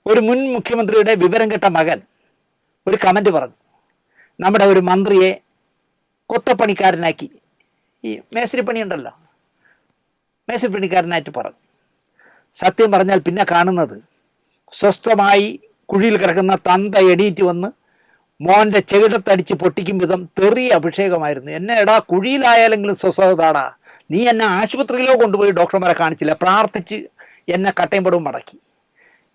ഒരു മുൻ മുഖ്യമന്ത്രിയുടെ വിവരം കെട്ട മകൻ ഒരു കമൻറ്റ് പറഞ്ഞു, നമ്മുടെ ഒരു മന്ത്രിയെ കൊത്തപ്പണിക്കാരനാക്കി, ഈ മേസ്തിരിപ്പണി ഉണ്ടല്ലോ, മേസ്തിരിപ്പണിക്കാരനായിട്ട് പറഞ്ഞു. സത്യം പറഞ്ഞാൽ പിന്നെ കാണുന്നത് സ്വസ്ഥമായി കുഴിയിൽ കിടക്കുന്ന തന്ത എണീറ്റ് വന്ന് മോൻ്റെ ചെകിടത്തടിച്ച് പൊട്ടിക്കും വിധം തെറിയ അഭിഷേകമായിരുന്നു. എന്നെ എടാ കുഴിയിലായാലെങ്കിലും സ്വസ്ഥതാടാ, നീ എന്നെ ആശുപത്രിയിലോ കൊണ്ടുപോയി ഡോക്ടർമാരെ കാണിച്ചില്ല, പ്രാർത്ഥിച്ച് എന്നെ കട്ടയും പടവും മടക്കി.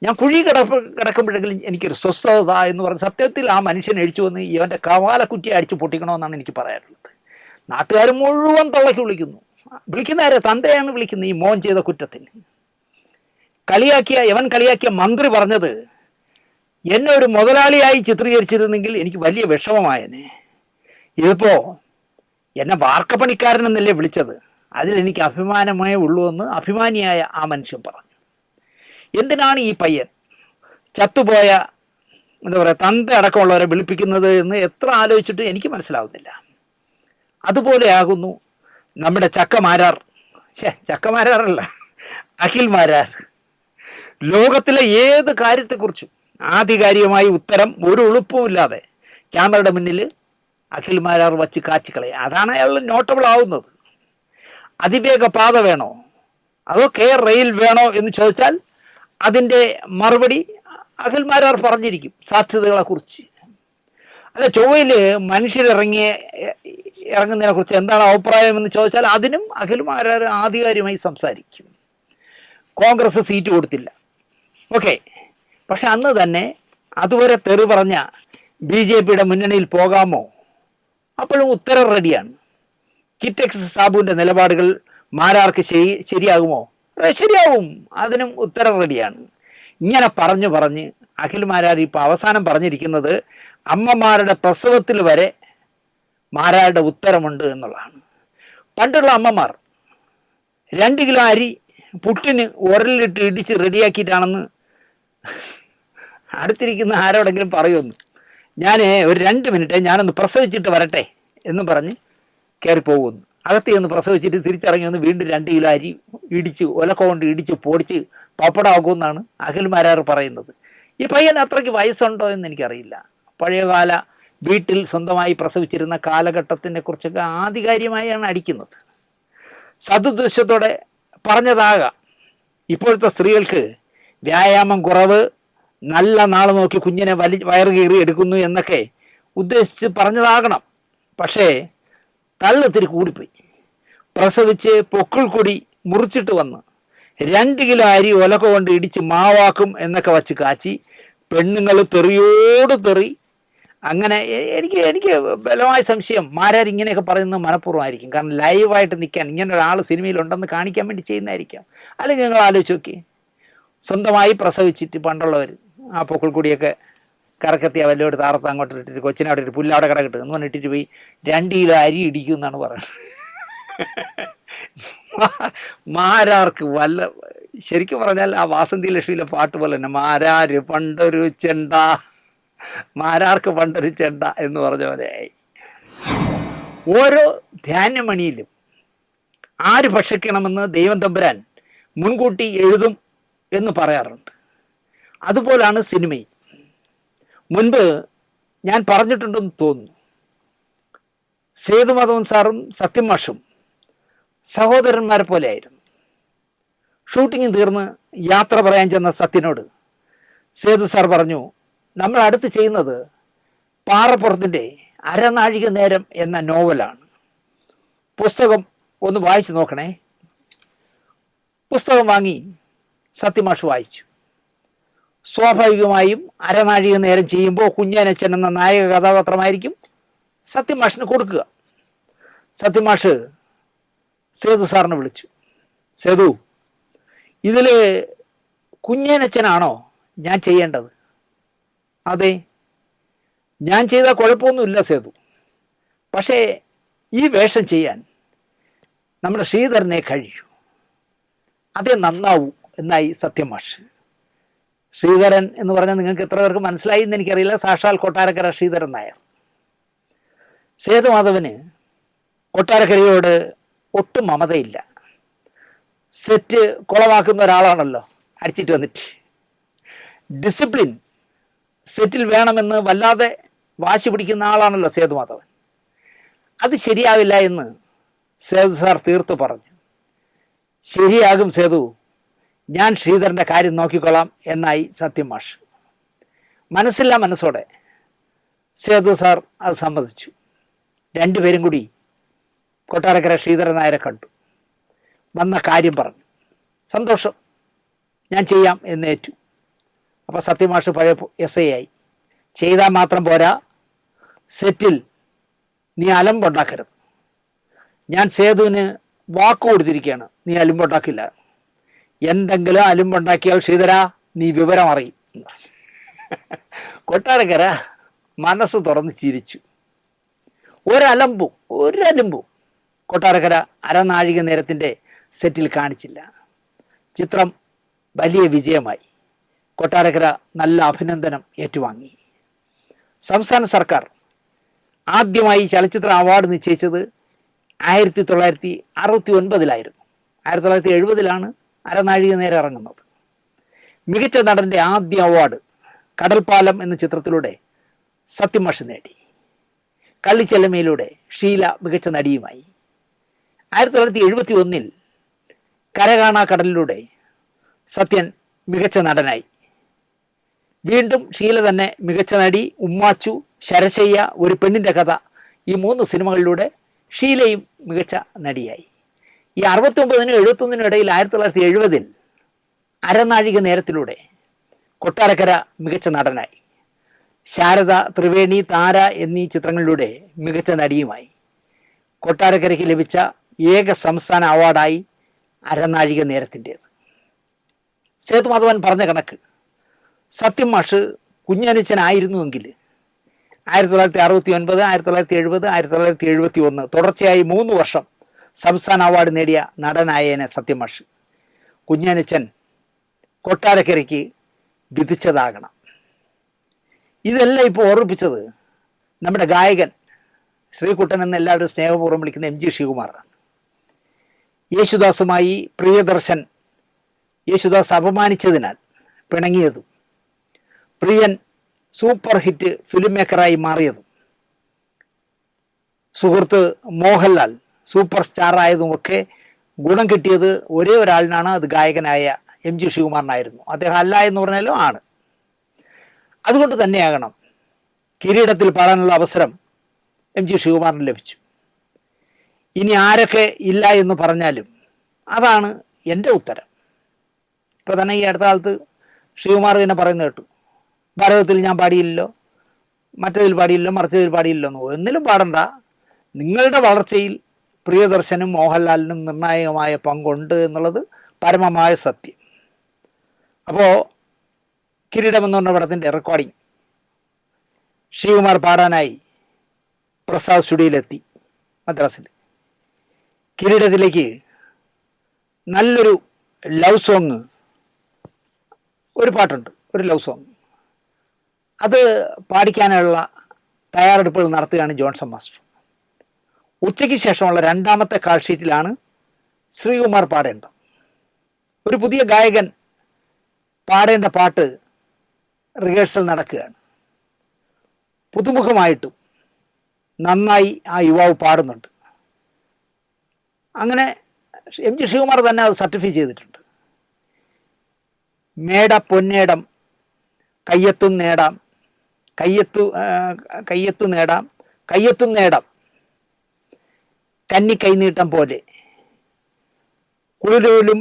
ഞാൻ കുഴി കിടക്കുമ്പോഴെങ്കിലും എനിക്കൊരു സ്വസ്ഥത എന്ന് പറഞ്ഞ് സത്യത്തിൽ ആ മനുഷ്യൻ എഴിച്ചു വന്ന് ഇവൻ്റെ കവാലക്കുറ്റി അടിച്ച് പൊട്ടിക്കണമെന്നാണ് എനിക്ക് പറയാനുള്ളത്. നാട്ടുകാർ മുഴുവൻ തള്ളയ്ക്ക് വിളിക്കുന്നവരെ തന്തയാണ് വിളിക്കുന്നത് ഈ മോൻ ചെയ്ത കുറ്റത്തിന്. ഇവൻ കളിയാക്കിയ മന്ത്രി പറഞ്ഞത് എന്നെ ഒരു മുതലാളിയായി ചിത്രീകരിച്ചിരുന്നെങ്കിൽ എനിക്ക് വലിയ വിഷമമായനെ. ഇതിപ്പോൾ എന്നെ വാർക്കപ്പണിക്കാരനെന്നല്ലേ വിളിച്ചത്, അതിലെനിക്ക് അഭിമാനമേ ഉള്ളൂ എന്ന് അഭിമാനിയായ ആ മനുഷ്യൻ പറഞ്ഞു. എന്തിനാണ് ഈ പയ്യൻ ചത്തുപോയ തന്ത അടക്കമുള്ളവരെ വിളിപ്പിക്കുന്നത് എന്ന് എത്ര ആലോചിച്ചിട്ട് എനിക്ക് മനസ്സിലാവുന്നില്ല. അതുപോലെയാകുന്നു നമ്മുടെ ചക്കമാരാറല്ല അഖിൽമാരാർ. ലോകത്തിലെ ഏത് കാര്യത്തെക്കുറിച്ചും ആധികാരികമായി ഉത്തരം ഒരു എളുപ്പമില്ലാതെ ക്യാമറയുടെ മുന്നിൽ അഖിൽമാരാർ വച്ച് കാച്ചിക്കളയുക. അതാണ് അയാൾ നോട്ടബിൾ ആവുന്നത്. അതിവേഗ പാത വേണോ അതോ കെയർ റെയിൽ വേണോ എന്ന് ചോദിച്ചാൽ അതിൻ്റെ മറുപടി അഖിൽമാരാർ പറഞ്ഞിരിക്കും സാധ്യതകളെക്കുറിച്ച്. അല്ല, ചൊവ്വയിൽ മനുഷ്യരിറങ്ങുന്നതിനെക്കുറിച്ച് എന്താണ് അഭിപ്രായം എന്ന് ചോദിച്ചാൽ അതിനും അഖിൽമാരാർ ആധികാരികമായി സംസാരിക്കും. കോൺഗ്രസ് സീറ്റ് കൊടുത്തില്ല, ഓക്കെ, പക്ഷെ അന്ന് തന്നെ അതുവരെ തെറി പറഞ്ഞ BJPയുടെ മുന്നണിയിൽ പോകാമോ? അപ്പോഴും ഉത്തരം റെഡിയാണ്. കിറ്റെക്സ് സാബുവിൻ്റെ നിലപാടുകൾ മാരാർക്ക് ശരിയാകുമോ? ശരിയാവും, അതിനും ഉത്തരം റെഡിയാണ്. ഇങ്ങനെ പറഞ്ഞ് അഖിൽ മാരാർ ഇപ്പോൾ അവസാനം പറഞ്ഞിരിക്കുന്നത് അമ്മമാരുടെ പ്രസവത്തിൽ വരെ മാരാരുടെ ഉത്തരമുണ്ട് എന്നുള്ളതാണ്. പണ്ടുള്ള അമ്മമാർ 2 കിലോ അരി പുട്ടിന് ഉരലിട്ട് ഇടിച്ച് റെഡിയാക്കിയിട്ടാണെന്ന് അടുത്തിരിക്കുന്ന ആരോടെങ്കിലും പറയുമെന്ന്. ഞാൻ ഒരു 2 മിനിറ്റ് ഞാനൊന്ന് പ്രസവിച്ചിട്ട് വരട്ടെ എന്ന് പറഞ്ഞ് കയറിപ്പോകുന്നു. അകത്ത് ചെന്ന് പ്രസവിച്ചിട്ട് തിരിച്ചിറങ്ങി വന്ന് വീണ്ടും 2 കിലോ അരി ഇടിച്ച് ഒലക്ക കൊണ്ട് ഇടിച്ച് പൊടിച്ച് പപ്പടമാക്കുമെന്നാണ് അഖിൽ മാരാർ പറയുന്നത്. ഈ പയ്യൻ അത്രയ്ക്ക് വയസ്സുണ്ടോ എന്ന് എനിക്കറിയില്ല. പഴയകാല വീട്ടിൽ സ്വന്തമായി പ്രസവിച്ചിരുന്ന കാലഘട്ടത്തിനെ കുറിച്ചൊക്കെ ആധികാരികമായാണ് അടിക്കുന്നത്. സതുദ്ദേശത്തോടെ പറഞ്ഞതാകാം. ഇപ്പോഴത്തെ സ്ത്രീകൾക്ക് വ്യായാമം കുറവ്, നല്ല നാൾ നോക്കി കുഞ്ഞിനെ വയറ് കീറി എടുക്കുന്നു എന്നൊക്കെ ഉദ്ദേശിച്ച് പറഞ്ഞതാകണം. പക്ഷേ തള്ളിത്തിരി കൂടിപ്പോയി. പ്രസവിച്ച് പൊക്കിൾ കൂടി മുറിച്ചിട്ട് വന്ന് 2 കിലോ അരി ഒലക്ക കൊണ്ട് ഇടിച്ച് മാവാക്കും എന്നൊക്കെ വച്ച് കാച്ചി പെണ്ണുങ്ങൾ തെറിയോട് തെറി. അങ്ങനെ എനിക്ക് ബലമായ സംശയം മാരാർ ഇങ്ങനെയൊക്കെ പറയുന്നത് മനഃപൂർവ്വമായിരിക്കും. കാരണം ലൈവായിട്ട് നിൽക്കാൻ ഇങ്ങനെ ഒരാൾ സിനിമയിലുണ്ടെന്ന് കാണിക്കാൻ വേണ്ടി ചെയ്യുന്നതായിരിക്കാം. അല്ലെങ്കിൽ നിങ്ങൾ ആലോചിച്ച് നോക്കി, സ്വന്തമായി പ്രസവിച്ചിട്ട് പണ്ടുള്ളവർ ആ പൊക്കിൾ കൂടിയൊക്കെ കറക്കത്തിയ വല്ലവർ താറത്ത് അങ്ങോട്ട് ഇട്ടിട്ട് കൊച്ചിനെ അവിടെ ഇട്ട് പുല്ലവിടെ കിടക്കിട്ട് എന്ന് പറഞ്ഞിട്ടിട്ട് പോയി 2 കിലോ അരി ഇടിക്കും എന്നാണ് പറയുന്നത്. മാരാർക്ക് ശരിക്കും പറഞ്ഞാൽ ആ വാസന്തി ലക്ഷ്മിയിലെ പാട്ട് പോലെ തന്നെ മാരാര് പണ്ടൊരു ചെണ്ട, മാരാർക്ക് പണ്ടൊരു ചെണ്ട എന്ന് പറഞ്ഞ പോലെയായി. ഓരോ ധാന്യമണിയിലും ആര് ഭക്ഷിക്കണമെന്ന് ദൈവം തമ്പുരാൻ മുൻകൂട്ടി എഴുതും എന്ന് പറയാറുണ്ട്. അതുപോലാണ് സിനിമയും. മുൻപ് ഞാൻ പറഞ്ഞിട്ടുണ്ടെന്ന് തോന്നുന്നു, സേതുമാധവൻ സാറും സത്യം മാഷും സഹോദരന്മാരെ പോലെയായിരുന്നു. ഷൂട്ടിങ് തീർന്ന് യാത്ര പറയാൻ ചെന്ന സത്യനോട് സേതു സാർ പറഞ്ഞു, നമ്മൾ അടുത്ത് ചെയ്യുന്നത് പാറപ്പുറത്തിൻ്റെ അരനാഴിക നേരം എന്ന നോവലാണ്. പുസ്തകം ഒന്ന് വായിച്ചു നോക്കണേ. പുസ്തകം വാങ്ങി സത്യമാഷ് വായിച്ചു. സ്വാഭാവികമായും അരനാഴിക നേരം ചെയ്യുമ്പോൾ കുഞ്ഞനച്ചൻ എന്ന നായക കഥാപാത്രമായിരിക്കും സത്യമാഷിന് കൊടുക്കുക. സത്യമാഷ് സേതു സാറിനെ വിളിച്ചു. സേതു, ഇതിൽ കുഞ്ഞനച്ചനാണോ ഞാൻ ചെയ്യേണ്ടത്? അതെ, ഞാൻ ചെയ്താൽ കുഴപ്പമൊന്നുമില്ല സേതു. പക്ഷേ ഈ വേഷം ചെയ്യാൻ നമ്മുടെ ശ്രീധരനെ കഴിയൂ, അതേ നന്നാവൂ എന്നായി സത്യമാഷ്. ശ്രീധരൻ എന്ന് പറഞ്ഞാൽ നിങ്ങൾക്ക് എത്ര പേർക്ക് മനസ്സിലായി എന്ന് എനിക്കറിയില്ല. സാക്ഷാൽ കൊട്ടാരക്കര ശ്രീധരൻ നായർ. സേതുമാധവന് കൊട്ടാരക്കരയോട് ഒട്ടും മമതയില്ല. സെറ്റ് കുളമാക്കുന്ന ഒരാളാണല്ലോ അടിച്ചിട്ട് വന്നിട്ട്. ഡിസിപ്ലിൻ സെറ്റിൽ വേണമെന്ന് വല്ലാതെ വാശി പിടിക്കുന്ന ആളാണല്ലോ സേതുമാധവൻ. അത് ശരിയാവില്ല എന്ന് സേതു സാർ തീർത്തു പറഞ്ഞു. ശരിയാകും സേതു, ഞാൻ ശ്രീധരൻ്റെ കാര്യം നോക്കിക്കൊള്ളാം എന്നായി സത്യമാഷ്. മനസ്സില്ല മനസ്സോടെ സേതു സാർ അത് സമ്മതിച്ചു. 2 പേരും കൂടി കൊട്ടാരക്കര ശ്രീധരൻ നായരെ കണ്ടു. വന്ന കാര്യം പറഞ്ഞു. സന്തോഷം, ഞാൻ ചെയ്യാം എന്നേറ്റു. അപ്പോൾ സത്യമാഷ് പഴയ SI ആയി. ചെയ്താൽ മാത്രം പോരാ, സെറ്റിൽ നീ അലമ്പുണ്ടാക്കരുത്. ഞാൻ സേതുവിന് വാക്ക് കൊടുത്തിരിക്കുകയാണ്, നീ അലമ്പുണ്ടാക്കില്ല. എന്തെങ്കിലും അലമ്പുണ്ടാക്കിയാൽ ശ്രീധര നീ വിവരം അറിയും. കൊട്ടാരക്കര മനസ്സ് തുറന്ന് ചിരിച്ചു. ഒരലമ്പും കൊട്ടാരക്കര അരനാഴിക നേരത്തിൻ്റെ സെറ്റിൽ കാണിച്ചില്ല. ചിത്രം വലിയ വിജയമായി. കൊട്ടാരക്കര നല്ല അഭിനന്ദനം ഏറ്റുവാങ്ങി. സംസ്ഥാന സർക്കാർ ആദ്യമായി ചലച്ചിത്ര അവാർഡ് നിശ്ചയിച്ചത് 1969 1970 അരനാഴിക നേരം ഇറങ്ങുന്നത്. മികച്ച നടൻ്റെ ആദ്യ അവാർഡ് കടൽപ്പാലം എന്ന ചിത്രത്തിലൂടെ സത്യമാഷ് നേടി. കള്ളിച്ചെല്ലമ്മയിലൂടെ ഷീല മികച്ച നടിയുമായി. 1971 കരകാണാ കടലിലൂടെ സത്യൻ മികച്ച നടനായി. വീണ്ടും ഷീല തന്നെ മികച്ച നടി. ഉമ്മാച്ചു, ശരശയ്യ, ഒരു പെണ്ണിൻ്റെ കഥ, ഈ 3 സിനിമകളിലൂടെ ഷീലയും മികച്ച നടിയായി. ഈ 69 71 ഇടയിൽ 1970 അരനാഴിക നേരത്തിലൂടെ കൊട്ടാരക്കര മികച്ച നടനായി. ശാരദ, ത്രിവേണി, താര എന്നീ ചിത്രങ്ങളിലൂടെ മികച്ച നടിയുമായി. കൊട്ടാരക്കരയ്ക്ക് ലഭിച്ച ഏക സംസ്ഥാന അവാർഡായി അരനാഴിക നേരത്തിൻ്റേത്. സേതുമാധവൻ പറഞ്ഞ കണക്ക് സത്യം മാഷ് കുഞ്ഞനുച്ചനായിരുന്നുവെങ്കിൽ 1969, 1970, 1971 തുടർച്ചയായി 3 വർഷം സംസ്ഥാന അവാർഡ് നേടിയ നടനായേനെ സത്യം മാഷ്. കുഞ്ഞനുച്ചൻ കൊട്ടാരക്കരയ്ക്ക് വിധിച്ചതാകണം. ഇതെല്ലാം ഇപ്പോൾ ഓർമ്മിപ്പിച്ചത് നമ്മുടെ ഗായകൻ ശ്രീകുട്ടൻ എന്ന് എല്ലാവരും സ്നേഹപൂർവ്വം വിളിക്കുന്ന MG ശ്രീകുമാറാണ്. യേശുദാസുമായി യേശുദാസ് അപമാനിച്ചതിനാൽ പിണങ്ങിയതും പ്രിയൻ സൂപ്പർ ഹിറ്റ് ഫിലിം മേക്കറായി മാറിയതും സുഹൃത്ത് മോഹൻലാൽ സൂപ്പർ സ്റ്റാർ ആയതുമൊക്കെ ഗുണം കിട്ടിയത് ഒരേ ഒരാളിനാണ്. അത് ഗായകനായ MG ശ്രീകുമാറിനായിരുന്നു. അദ്ദേഹം അല്ല എന്ന് പറഞ്ഞാലും ആണ്. അതുകൊണ്ട് തന്നെയാകണം കിരീടത്തിൽ പാടാനുള്ള അവസരം MG ശ്രീകുമാറിന് ലഭിച്ചു. ഇനി ആരൊക്കെ ഇല്ല എന്ന് പറഞ്ഞാലും അതാണ് എൻ്റെ ഉത്തരം. ഇപ്പോൾ തന്നെ ഈ അടുത്ത കാലത്ത് ശ്രീകുമാർ തന്നെ പറയുന്നത് കേട്ടു, ഭാരതത്തിൽ ഞാൻ പാടിയില്ലല്ലോ, മറ്റതിൽ പാടിയില്ലോ, മറിച്ചതിൽ പാടിയില്ലോ എന്ന്. ഒന്നിലും പാടണ്ട, നിങ്ങളുടെ വളർച്ചയിൽ പ്രിയദർശനും മോഹൻലാലിനും നിർണായകമായ പങ്കുണ്ട് എന്നുള്ളത് പരമമായ സത്യം. അപ്പോൾ കിരീടം എന്ന് പറഞ്ഞ പടത്തിൻ്റെ റെക്കോർഡിങ് ശ്രീകുമാർ പാടാനായി പ്രസാദ് സ്റ്റുഡിയോയിലെത്തി മദ്രാസിൽ. കിരീടത്തിലേക്ക് നല്ലൊരു ലവ് സോങ്, ഒരു പാട്ടുണ്ട്, ഒരു ലവ് സോങ്, അത് പാടിക്കാനുള്ള തയ്യാറെടുപ്പുകൾ നടത്തുകയാണ് ജോൺസൺ മാസ്റ്റർ. ഉച്ചയ്ക്ക് ശേഷമുള്ള 2ാമത്തെ കാൾ ഷീറ്റിലാണ് ശ്രീകുമാർ പാടേണ്ടത്. ഒരു പുതിയ ഗായകൻ പാടേണ്ട പാട്ട് റിഹേഴ്സൽ നടക്കുകയാണ്. പുതുമുഖമായിട്ടും നന്നായി ആ യുവാവ് പാടുന്നുണ്ട്. അങ്ങനെ MG ശ്രീകുമാർ തന്നെ അത് സർട്ടിഫൈ ചെയ്തിട്ടുണ്ട്. മേട പൊന്നേടം കയ്യെത്തും നേടാം, കയ്യെത്തു നേടാം, കയ്യെത്തും നേടാം, കന്നി കൈനീട്ടം പോലെ, കുളിരോലും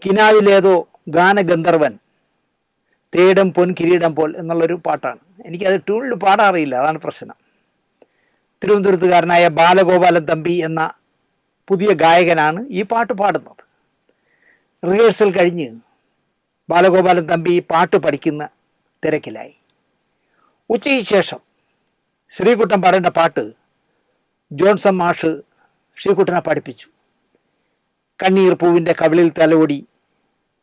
കിനാവിലേതോ ഗാനഗന്ധർവൻ, തേടും പൊൻ കിരീടം പോൽ എന്നുള്ളൊരു പാട്ടാണ്. എനിക്കത് ട്യൂണിൽ പാടാറിയില്ല, അതാണ് പ്രശ്നം. തിരുവനന്തപുരത്തുകാരനായ ബാലഗോപാലൻ തമ്പി എന്ന പുതിയ ഗായകനാണ് ഈ പാട്ട് പാടുന്നത്. റിഹേഴ്സൽ കഴിഞ്ഞ് ബാലഗോപാലൻ തമ്പി പാട്ട് പഠിക്കുന്ന തിരക്കിലായി. ഉച്ചയ്ക്ക് ശേഷം ശ്രീകുട്ടൻ പാടേണ്ട പാട്ട് ജോൺസൺ മാഷ് ശ്രീകുട്ടനെ പഠിപ്പിച്ചു. കണ്ണീർ പൂവിൻ്റെ കവിളിൽ തലോടി,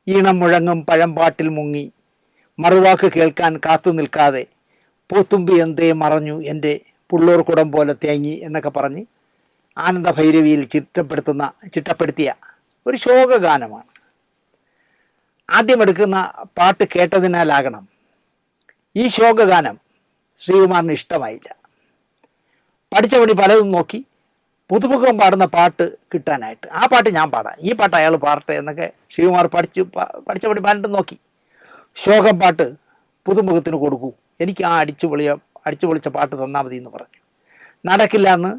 ഈണം മുഴങ്ങും പഴംപാട്ടിൽ മുങ്ങി, മറുവാക്ക് കേൾക്കാൻ കാത്തു നിൽക്കാതെ, പൂത്തുമ്പി എന്തേ മറഞ്ഞു എൻ്റെ പുള്ളൂർ കുടം പോലെ തേങ്ങി എന്നൊക്കെ പറഞ്ഞ് ആനന്ദഭൈരവിയിൽ ചിട്ടപ്പെടുത്തിയ ഒരു ശോകഗാനമാണ്. ആദ്യം എടുക്കുന്ന പാട്ട് കേട്ടതിനാലാകണം ഈ ശോകഗാനം ശ്രീകുമാറിന് ഇഷ്ടമായില്ല. പഠിച്ച പണി പലതും നോക്കി പുതുമുഖം പാടുന്ന പാട്ട് കിട്ടാനായിട്ട്, ആ പാട്ട് ഞാൻ പാടാം, ഈ പാട്ട് അയാൾ പാടട്ടെ എന്നൊക്കെ ശ്രീകുമാർ പഠിച്ച പണി പലതും നോക്കി. ശോകം പാട്ട് പുതുമുഖത്തിന് കൊടുക്കൂ, എനിക്ക് ആ അടിച്ചു പൊളിച്ച പാട്ട് തന്നാൽ മതി എന്ന് പറഞ്ഞു. നടക്കില്ല എന്ന്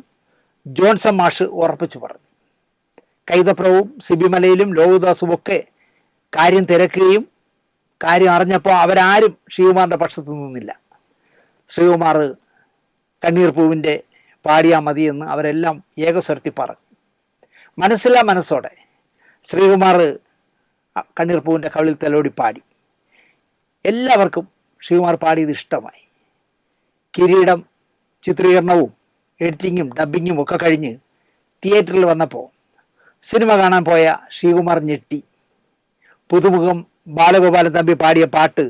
ജോൺസൺ മാഷ് ഉറപ്പിച്ചു പറഞ്ഞു. കൈതപ്രവും സിബിമലയിലും ലോകദാസും ഒക്കെ കാര്യം തിരക്കുകയും കാര്യം അറിഞ്ഞപ്പോൾ അവരാരും ശ്രീകുമാറിൻ്റെ പക്ഷത്ത് നിന്നില്ല. ശ്രീകുമാർ കണ്ണീർ പൂവിൻ്റെ പാടിയാൽ മതിയെന്ന് അവരെല്ലാം ഏകസ്വരത്തിൽ പറഞ്ഞു. മനസ്സോടെ ശ്രീകുമാർ കണ്ണീർ പൂവിൻ്റെ കവിളിൽ തലോടി പാടി. എല്ലാവർക്കും ശ്രീകുമാർ പാടിയത് ഇഷ്ടമായി. കിരീടം ചിത്രീകരണവും എഡിറ്റിങ്ങും ഡബ്ബിങ്ങും ഒക്കെ കഴിഞ്ഞ് തിയേറ്ററിൽ വന്നപ്പോൾ സിനിമ കാണാൻ പോയ ശ്രീകുമാർ ഞെട്ടി. പുതുമുഖം ബാലഗോപാലൻ തമ്പി പാടിയ പാട്ട്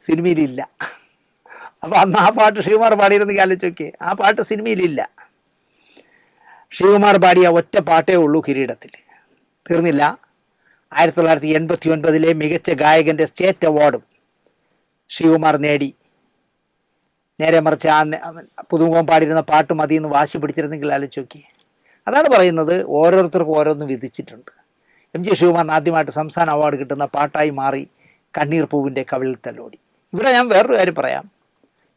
സിനിമയിലില്ല. അപ്പോൾ അന്ന് ആ പാട്ട് ശ്രീകുമാർ പാടിയിരുന്നെങ്കിൽ ആലോചിച്ച് നോക്കിയേ, ആ പാട്ട് സിനിമയിലില്ല. ശ്രീകുമാർ പാടിയ ഒറ്റ പാട്ടേ ഉള്ളൂ കിരീടത്തിൽ. തീർന്നില്ല, 1989 മികച്ച ഗായകൻ്റെ സ്റ്റേറ്റ് അവാർഡും ശ്രീകുമാർ നേടി. നേരെ മറിച്ച് ആ പുതുമുഖം പാടിയിരുന്ന പാട്ട് മതി എന്ന് വാശി പിടിച്ചിരുന്നെങ്കിൽ ആലോചിച്ച് നോക്കി. അതാണ് പറയുന്നത്, ഓരോരുത്തർക്കും ഓരോന്നും വിധിച്ചിട്ടുണ്ട്. MG ശ്രീകുമാറിന് ആദ്യമായിട്ട് സംസ്ഥാന അവാർഡ് കിട്ടുന്ന പാട്ടായി മാറി കണ്ണീർ പൂവിൻ്റെ കവിളിൽ തലോടി. ഇവിടെ ഞാൻ വേറൊരു കാര്യം പറയാം.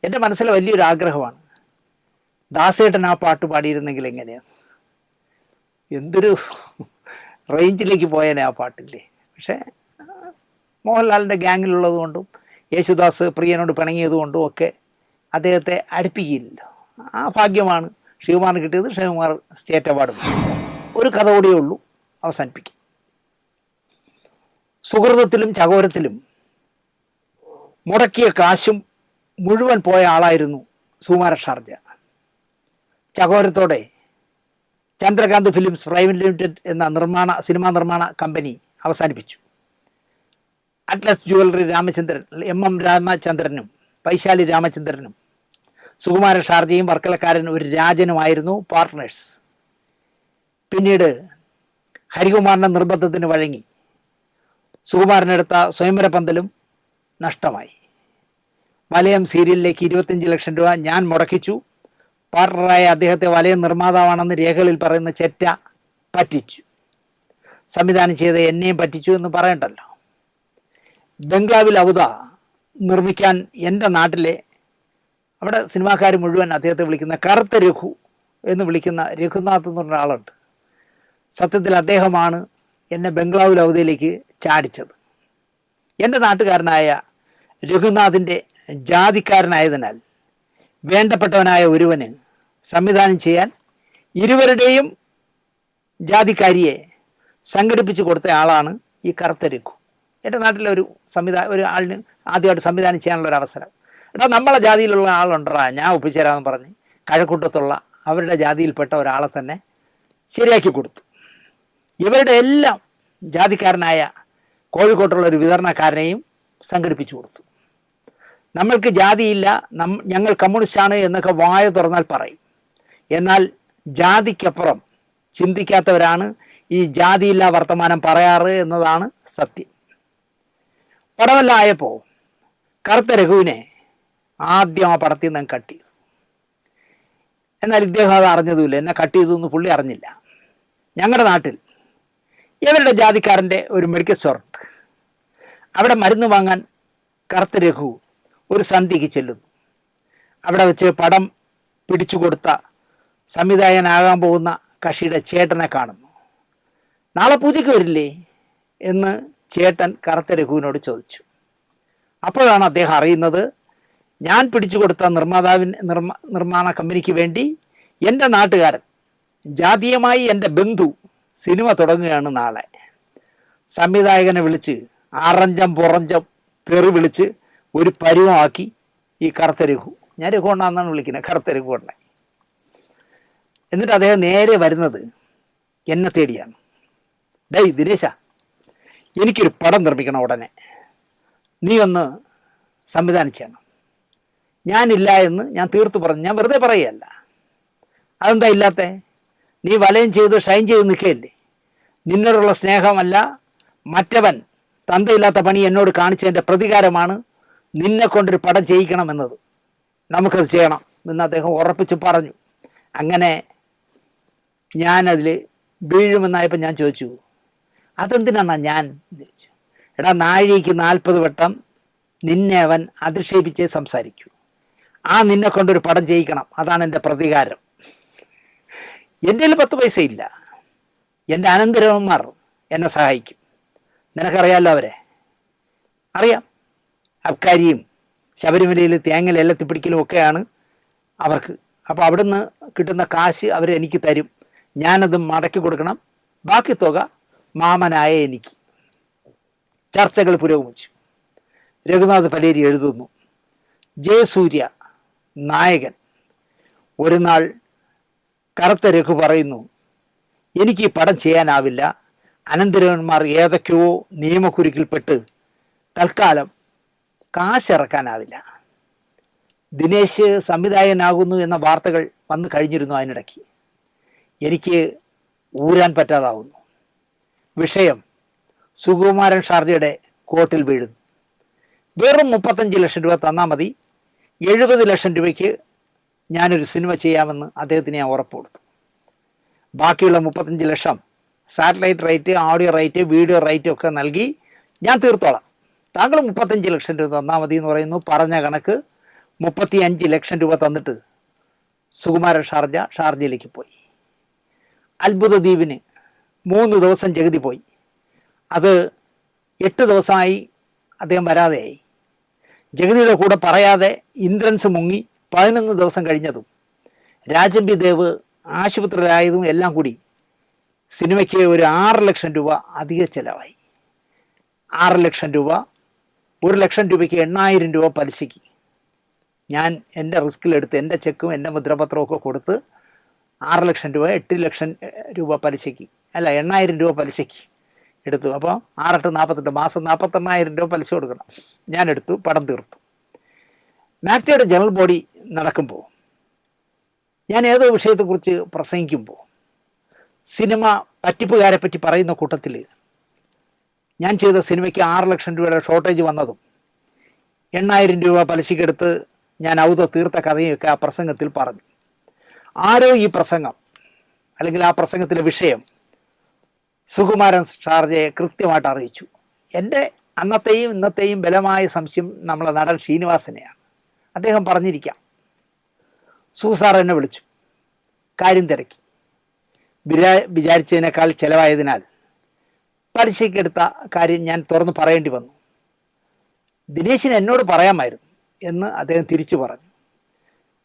എൻ്റെ മനസ്സിലെ വലിയൊരു ആഗ്രഹമാണ്, ദാസേട്ടൻ ആ പാട്ട് പാടിയിരുന്നെങ്കിൽ എങ്ങനെയാണ്, എന്തൊരു റേഞ്ചിലേക്ക് പോയേനെ ആ പാട്ടില്ലേ. പക്ഷേ മോഹൻലാലിൻ്റെ ഗ്യാങ്ങിലുള്ളത് കൊണ്ടും യേശുദാസ് പ്രിയനോട് പിണങ്ങിയതുകൊണ്ടും ഒക്കെ അദ്ദേഹത്തെ അടുപ്പിക്കില്ലല്ലോ. ആ ഭാഗ്യമാണ് ശ്രീകുമാറിന് കിട്ടിയത്. Sreekumar state award. ഒരു കഥ കൂടിയേ ഉള്ളൂ, അവസാനിപ്പിക്കും. സുഹൃതത്തിലും ചകോരത്തിലും മുടക്കിയ കാശും മുഴുവൻ പോയ ആളായിരുന്നു സുകുമാരൻ ഷാർജ. ചകോരത്തോടെ ചന്ദ്രകാന്ത് ഫിലിംസ് പ്രൈവറ്റ് ലിമിറ്റഡ് എന്ന സിനിമാ നിർമ്മാണ കമ്പനി അവസാനിപ്പിച്ചു. അറ്റ്ലസ് ജുവലറി രാമചന്ദ്രൻ, MM രാമചന്ദ്രനും പൈശാലി രാമചന്ദ്രനും സുകുമാരൻ ഷാർജയും വർക്കലക്കാരൻ ഒരു രാജനുമായിരുന്നു പാർട്ട്നേഴ്സ്. പിന്നീട് ഹരികുമാറിൻ്റെ നിർബന്ധത്തിന് വഴങ്ങി സുകുമാരനെടുത്ത സ്വയംവര പന്തലും നഷ്ടമായി. വലയം സീരിയലിലേക്ക് 25 ലക്ഷം രൂപ ഞാൻ മുടക്കിച്ചു. പാർട്ണറായ അദ്ദേഹത്തെ വലയം നിർമ്മാതാവാണെന്ന് രേഖകളിൽ പറയുന്ന ചെറ്റ പറ്റിച്ചു. സംവിധാനം ചെയ്ത എന്നെയും പറ്റിച്ചു എന്ന് പറയണ്ടല്ലോ. ബംഗ്ലാവിൽ ഔദ നിർമ്മിക്കാൻ എൻ്റെ നാട്ടിലെ അവിടെ സിനിമാക്കാർ മുഴുവൻ അദ്ദേഹത്തെ വിളിക്കുന്ന കറുത്ത രഘു എന്ന് വിളിക്കുന്ന രഘുനാഥ് എന്ന് പറഞ്ഞ ആളുണ്ട്. സത്യത്തിൽ അദ്ദേഹമാണ് എന്നെ ബംഗ്ലാവിൽ ഔദയിലേക്ക് ചാടിച്ചത്. എൻ്റെ നാട്ടുകാരനായ രഘുനാഥിൻ്റെ ജാതിക്കാരനായതിനാൽ വേണ്ടപ്പെട്ടവനായ ഒരുവന് സംവിധാനം ചെയ്യാൻ ഇരുവരുടെയും ജാതിക്കാരിയെ സംഘടിപ്പിച്ചു കൊടുത്ത ആളാണ് ഈ കറുത്ത രഘു. എൻ്റെ നാട്ടിലെ ഒരു ആളിന് ആദ്യമായിട്ട് സംവിധാനം ചെയ്യാനുള്ള ഒരു അവസരം. എടാ നമ്മളെ ജാതിയിലുള്ള ആളുണ്ടടാ, ഞാൻ ഒപ്പിച്ചേരാമെന്ന് പറഞ്ഞ് കഴക്കൂട്ടത്തുള്ള അവരുടെ ജാതിയിൽപ്പെട്ട ഒരാളെ തന്നെ ശരിയാക്കി കൊടുത്തു. ഇവരുടെ എല്ലാം ജാതിക്കാരനായ കോഴിക്കോട്ടുള്ള ഒരു വിതരണക്കാരനെയും സംഘടിപ്പിച്ചു കൊടുത്തു. നമ്മൾക്ക് ജാതിയില്ല, ഞങ്ങൾ കമ്മ്യൂണിസ്റ്റാണ് എന്നൊക്കെ വായ തുറന്നാൽ പറയും. എന്നാൽ ജാതിക്കപ്പുറം ചിന്തിക്കാത്തവരാണ് ഈ ജാതിയില്ല വർത്തമാനം പറയാറ് എന്നതാണ് സത്യം. പടമെല്ലാം ആയപ്പോൾ കറുത്ത രഘുവിനെ ആദ്യം ആ പടത്തിൽ നിന്ന് കട്ട് ചെയ്തു. എന്നാൽ ഇദ്ദേഹം അത് അറിഞ്ഞതുമില്ല. എന്നെ കട്ട് ചെയ്തു എന്ന് പുള്ളി അറിഞ്ഞില്ല. ഞങ്ങളുടെ നാട്ടിൽ ഇവരുടെ ജാതിക്കാരൻ്റെ ഒരു മെഡിക്കൽ സ്റ്റോറുണ്ട്. അവിടെ മരുന്ന് വാങ്ങാൻ കറുത്ത രഘു ഒരു സന്ധ്യയ്ക്ക് ചെല്ലുന്നു. അവിടെ വെച്ച് പടം പിടിച്ചു കൊടുത്ത സംവിധായകനാകാൻ പോകുന്ന കക്ഷിയുടെ ചേട്ടനെ കാണുന്നു. നാളെ പൂജയ്ക്ക് വരില്ലേ എന്ന് ചേട്ടൻ കറുത്ത രഘുവിനോട് ചോദിച്ചു. അപ്പോഴാണ് അദ്ദേഹം അറിയുന്നത് ഞാൻ പിടിച്ചു കൊടുത്ത നിർമ്മാണ കമ്പനിക്ക് വേണ്ടി എൻ്റെ നാട്ടുകാരൻ, ജാതീയമായി എൻ്റെ ബന്ധു സിനിമ തുടങ്ങുകയാണ് നാളെ. സംവിധായകനെ വിളിച്ച് അറഞ്ചം പുറഞ്ചം തെറി വിളിച്ച് ഒരു പരുവമാക്കി ഈ കറുത്ത രഘു. ഞാൻ രഘു കൊണ്ടാന്നാണ് വിളിക്കുന്നത്, കറുത്ത രഘു കൊണ്ട. എന്നിട്ട് അദ്ദേഹം നേരെ വരുന്നത് എന്നെ തേടിയാണ്. ഡേയ് ദിനേശ, എനിക്കൊരു പടം നിർമ്മിക്കണം ഉടനെ, നീ ഒന്ന് സംവിധാനം ചെയ്യണം. ഞാനില്ല എന്ന് ഞാൻ തീർത്തു പറഞ്ഞു. ഞാൻ വെറുതെ പറയുകയല്ല. അതെന്താ ഇല്ലാത്ത? നീ വലയം ചെയ്ത് ഷൈൻ ചെയ്ത് നിൽക്കുകയല്ലേ. നിന്നോടുള്ള സ്നേഹമല്ല, മറ്റവൻ തന്തയില്ലാത്ത പണി എന്നോട് കാണിച്ചതിൻ്റെ പ്രതികാരമാണ് നിന്നെ കൊണ്ടൊരു പടം ചെയ്യിക്കണമെന്നത്. നമുക്കത് ചെയ്യണം എന്ന് അദ്ദേഹം ഉറപ്പിച്ച് പറഞ്ഞു. അങ്ങനെ ഞാനതിൽ വീഴുമെന്നായപ്പോൾ ഞാൻ ചോദിച്ചു, അതെന്തിനാണ് ഞാൻ ചോദിച്ചു. എടാ, നാഴികയ്ക്ക് 40 വട്ടം നിന്നെ അവൻ അധിക്ഷേപിച്ചേ സംസാരിക്കൂ. നിന്നെ കൊണ്ടൊരു പടം ചെയ്യിക്കണം, അതാണ് എൻ്റെ പ്രതികാരം. എൻ്റെ കയ്യിൽ 10 പൈസ ഇല്ല. എൻ്റെ അനന്തരവന്മാർ എന്നെ സഹായിക്കും. നിനക്കറിയാമല്ലോ അവരെ, അറിയാം. അബ്കാരിയും ശബരിമലയിൽ തേങ്ങൽ എല്ലത്തിപ്പിടിക്കലും ഒക്കെയാണ് അവർക്ക്. അപ്പോൾ അവിടുന്ന് കിട്ടുന്ന കാശ് അവർ എനിക്ക് തരും. ഞാനത് മടക്കി കൊടുക്കണം. ബാക്കി തുക മാമനായ എനിക്ക്. ചർച്ചകൾ പുരോഗമിച്ചു. രഘുനാഥ് പലേരി എഴുതുന്നു, ജയസൂര്യ നായകൻ. ഒരു നാൾ കറുത്ത രഘു പറയുന്നു, എനിക്ക് ഈ പടം ചെയ്യാനാവില്ല. അനന്തരവന്മാർ ഏതൊക്കെയോ നിയമക്കുരുക്കിൽപ്പെട്ട് തൽക്കാലം കാശിറക്കാനാവില്ല. ദിനേശ് സംവിധായകനാകുന്നു എന്ന വാർത്തകൾ വന്നു കഴിഞ്ഞിരുന്നു. അതിനിടയ്ക്ക് എനിക്ക് ഊരാൻ പറ്റാതാവുന്നു. വിഷയം സുകുമാരൻ ഷാർജയുടെ കോർട്ടിൽ വീഴുന്നു. വെറും 35 ലക്ഷം രൂപ തന്നാൽ മതി, 70 ലക്ഷം രൂപയ്ക്ക് ഞാനൊരു സിനിമ ചെയ്യാമെന്ന് അദ്ദേഹത്തിന് ഞാൻ ഉറപ്പ് കൊടുത്തു. ബാക്കിയുള്ള 35 ലക്ഷം satellite right, audio right, video right ഒക്കെ നൽകി ഞാൻ തീർത്തോളാം. താങ്കൾ 35 ലക്ഷം രൂപ തന്നാൽ മതി എന്ന് പറയുന്നു. പറഞ്ഞ കണക്ക് 35 ലക്ഷം രൂപ തന്നിട്ട് സുകുമാരൻ ഷാർജയിലേക്ക് പോയി. അത്ഭുത ദ്വീപിന് 3 ദിവസം ജഗതി പോയി. അത് 8 ദിവസമായി അദ്ദേഹം വരാതെയായി. ജഗതിയുടെ കൂടെ പറയാതെ ഇന്ദ്രൻസ് മുങ്ങി 11 ദിവസം കഴിഞ്ഞതും രാജംബി ദേവ് ആശുപത്രിയിലായതും എല്ലാം കൂടി സിനിമയ്ക്ക് ഒരു 6 ലക്ഷം രൂപ അധിക ചിലവായി. 6 ലക്ഷം രൂപ, 1 ലക്ഷം രൂപയ്ക്ക് 8,000 രൂപ പലിശയ്ക്ക് ഞാൻ എൻ്റെ റിസ്കിലെടുത്ത് എൻ്റെ ചെക്കും എൻ്റെ മുദ്രപത്രവും ഒക്കെ കൊടുത്ത് 6 ലക്ഷം രൂപ 8 ലക്ഷം രൂപ പലിശയ്ക്ക്, അല്ല 8,000 രൂപ പലിശയ്ക്ക് എടുത്തു. അപ്പോൾ 6 × 8 48 മാസം 48,000 രൂപ പലിശ കൊടുക്കണം. ഞാൻ എടുത്തു, പടം തീർത്തു. മാക്ടയുടെ ജനറൽ ബോഡി നടക്കുമ്പോൾ ഞാൻ ഏതോ വിഷയത്തെക്കുറിച്ച് പ്രസംഗിക്കുമ്പോൾ സിനിമ തട്ടിപ്പുകാരെ പറ്റി പറയുന്ന കൂട്ടത്തിൽ ഞാൻ ചെയ്ത സിനിമയ്ക്ക് 6 ലക്ഷം രൂപയുടെ ഷോർട്ടേജ് വന്നതും 8,000 രൂപ പലിശക്കെടുത്ത് ഞാൻ ഔദ തീർത്ത കഥയൊക്കെ ആ പ്രസംഗത്തിൽ പറഞ്ഞു. ആരോ ഈ പ്രസംഗം അല്ലെങ്കിൽ ആ പ്രസംഗത്തിലെ വിഷയം സുകുമാരൻ ഷാർജയെ കൃത്യമായിട്ട് അറിയിച്ചു. എൻ്റെ അന്നത്തെയും ഇന്നത്തെയും ബലമായ സംശയം നമ്മളെ നടൻ ശ്രീനിവാസനെയാണ്. അദ്ദേഹം പറഞ്ഞിരിക്കാം. സൂസാർ എന്നെ വിളിച്ചു, കാര്യം തിരക്കി, വിചാരിച്ചതിനേക്കാൾ ചിലവായതിനാൽ പലിശയ്ക്കെടുത്ത കാര്യം ഞാൻ തുറന്ന് പറയേണ്ടി വന്നു. ദിനേശിന് എന്നോട് പറയാമായിരുന്നു എന്ന് അദ്ദേഹം തിരിച്ചു പറഞ്ഞു.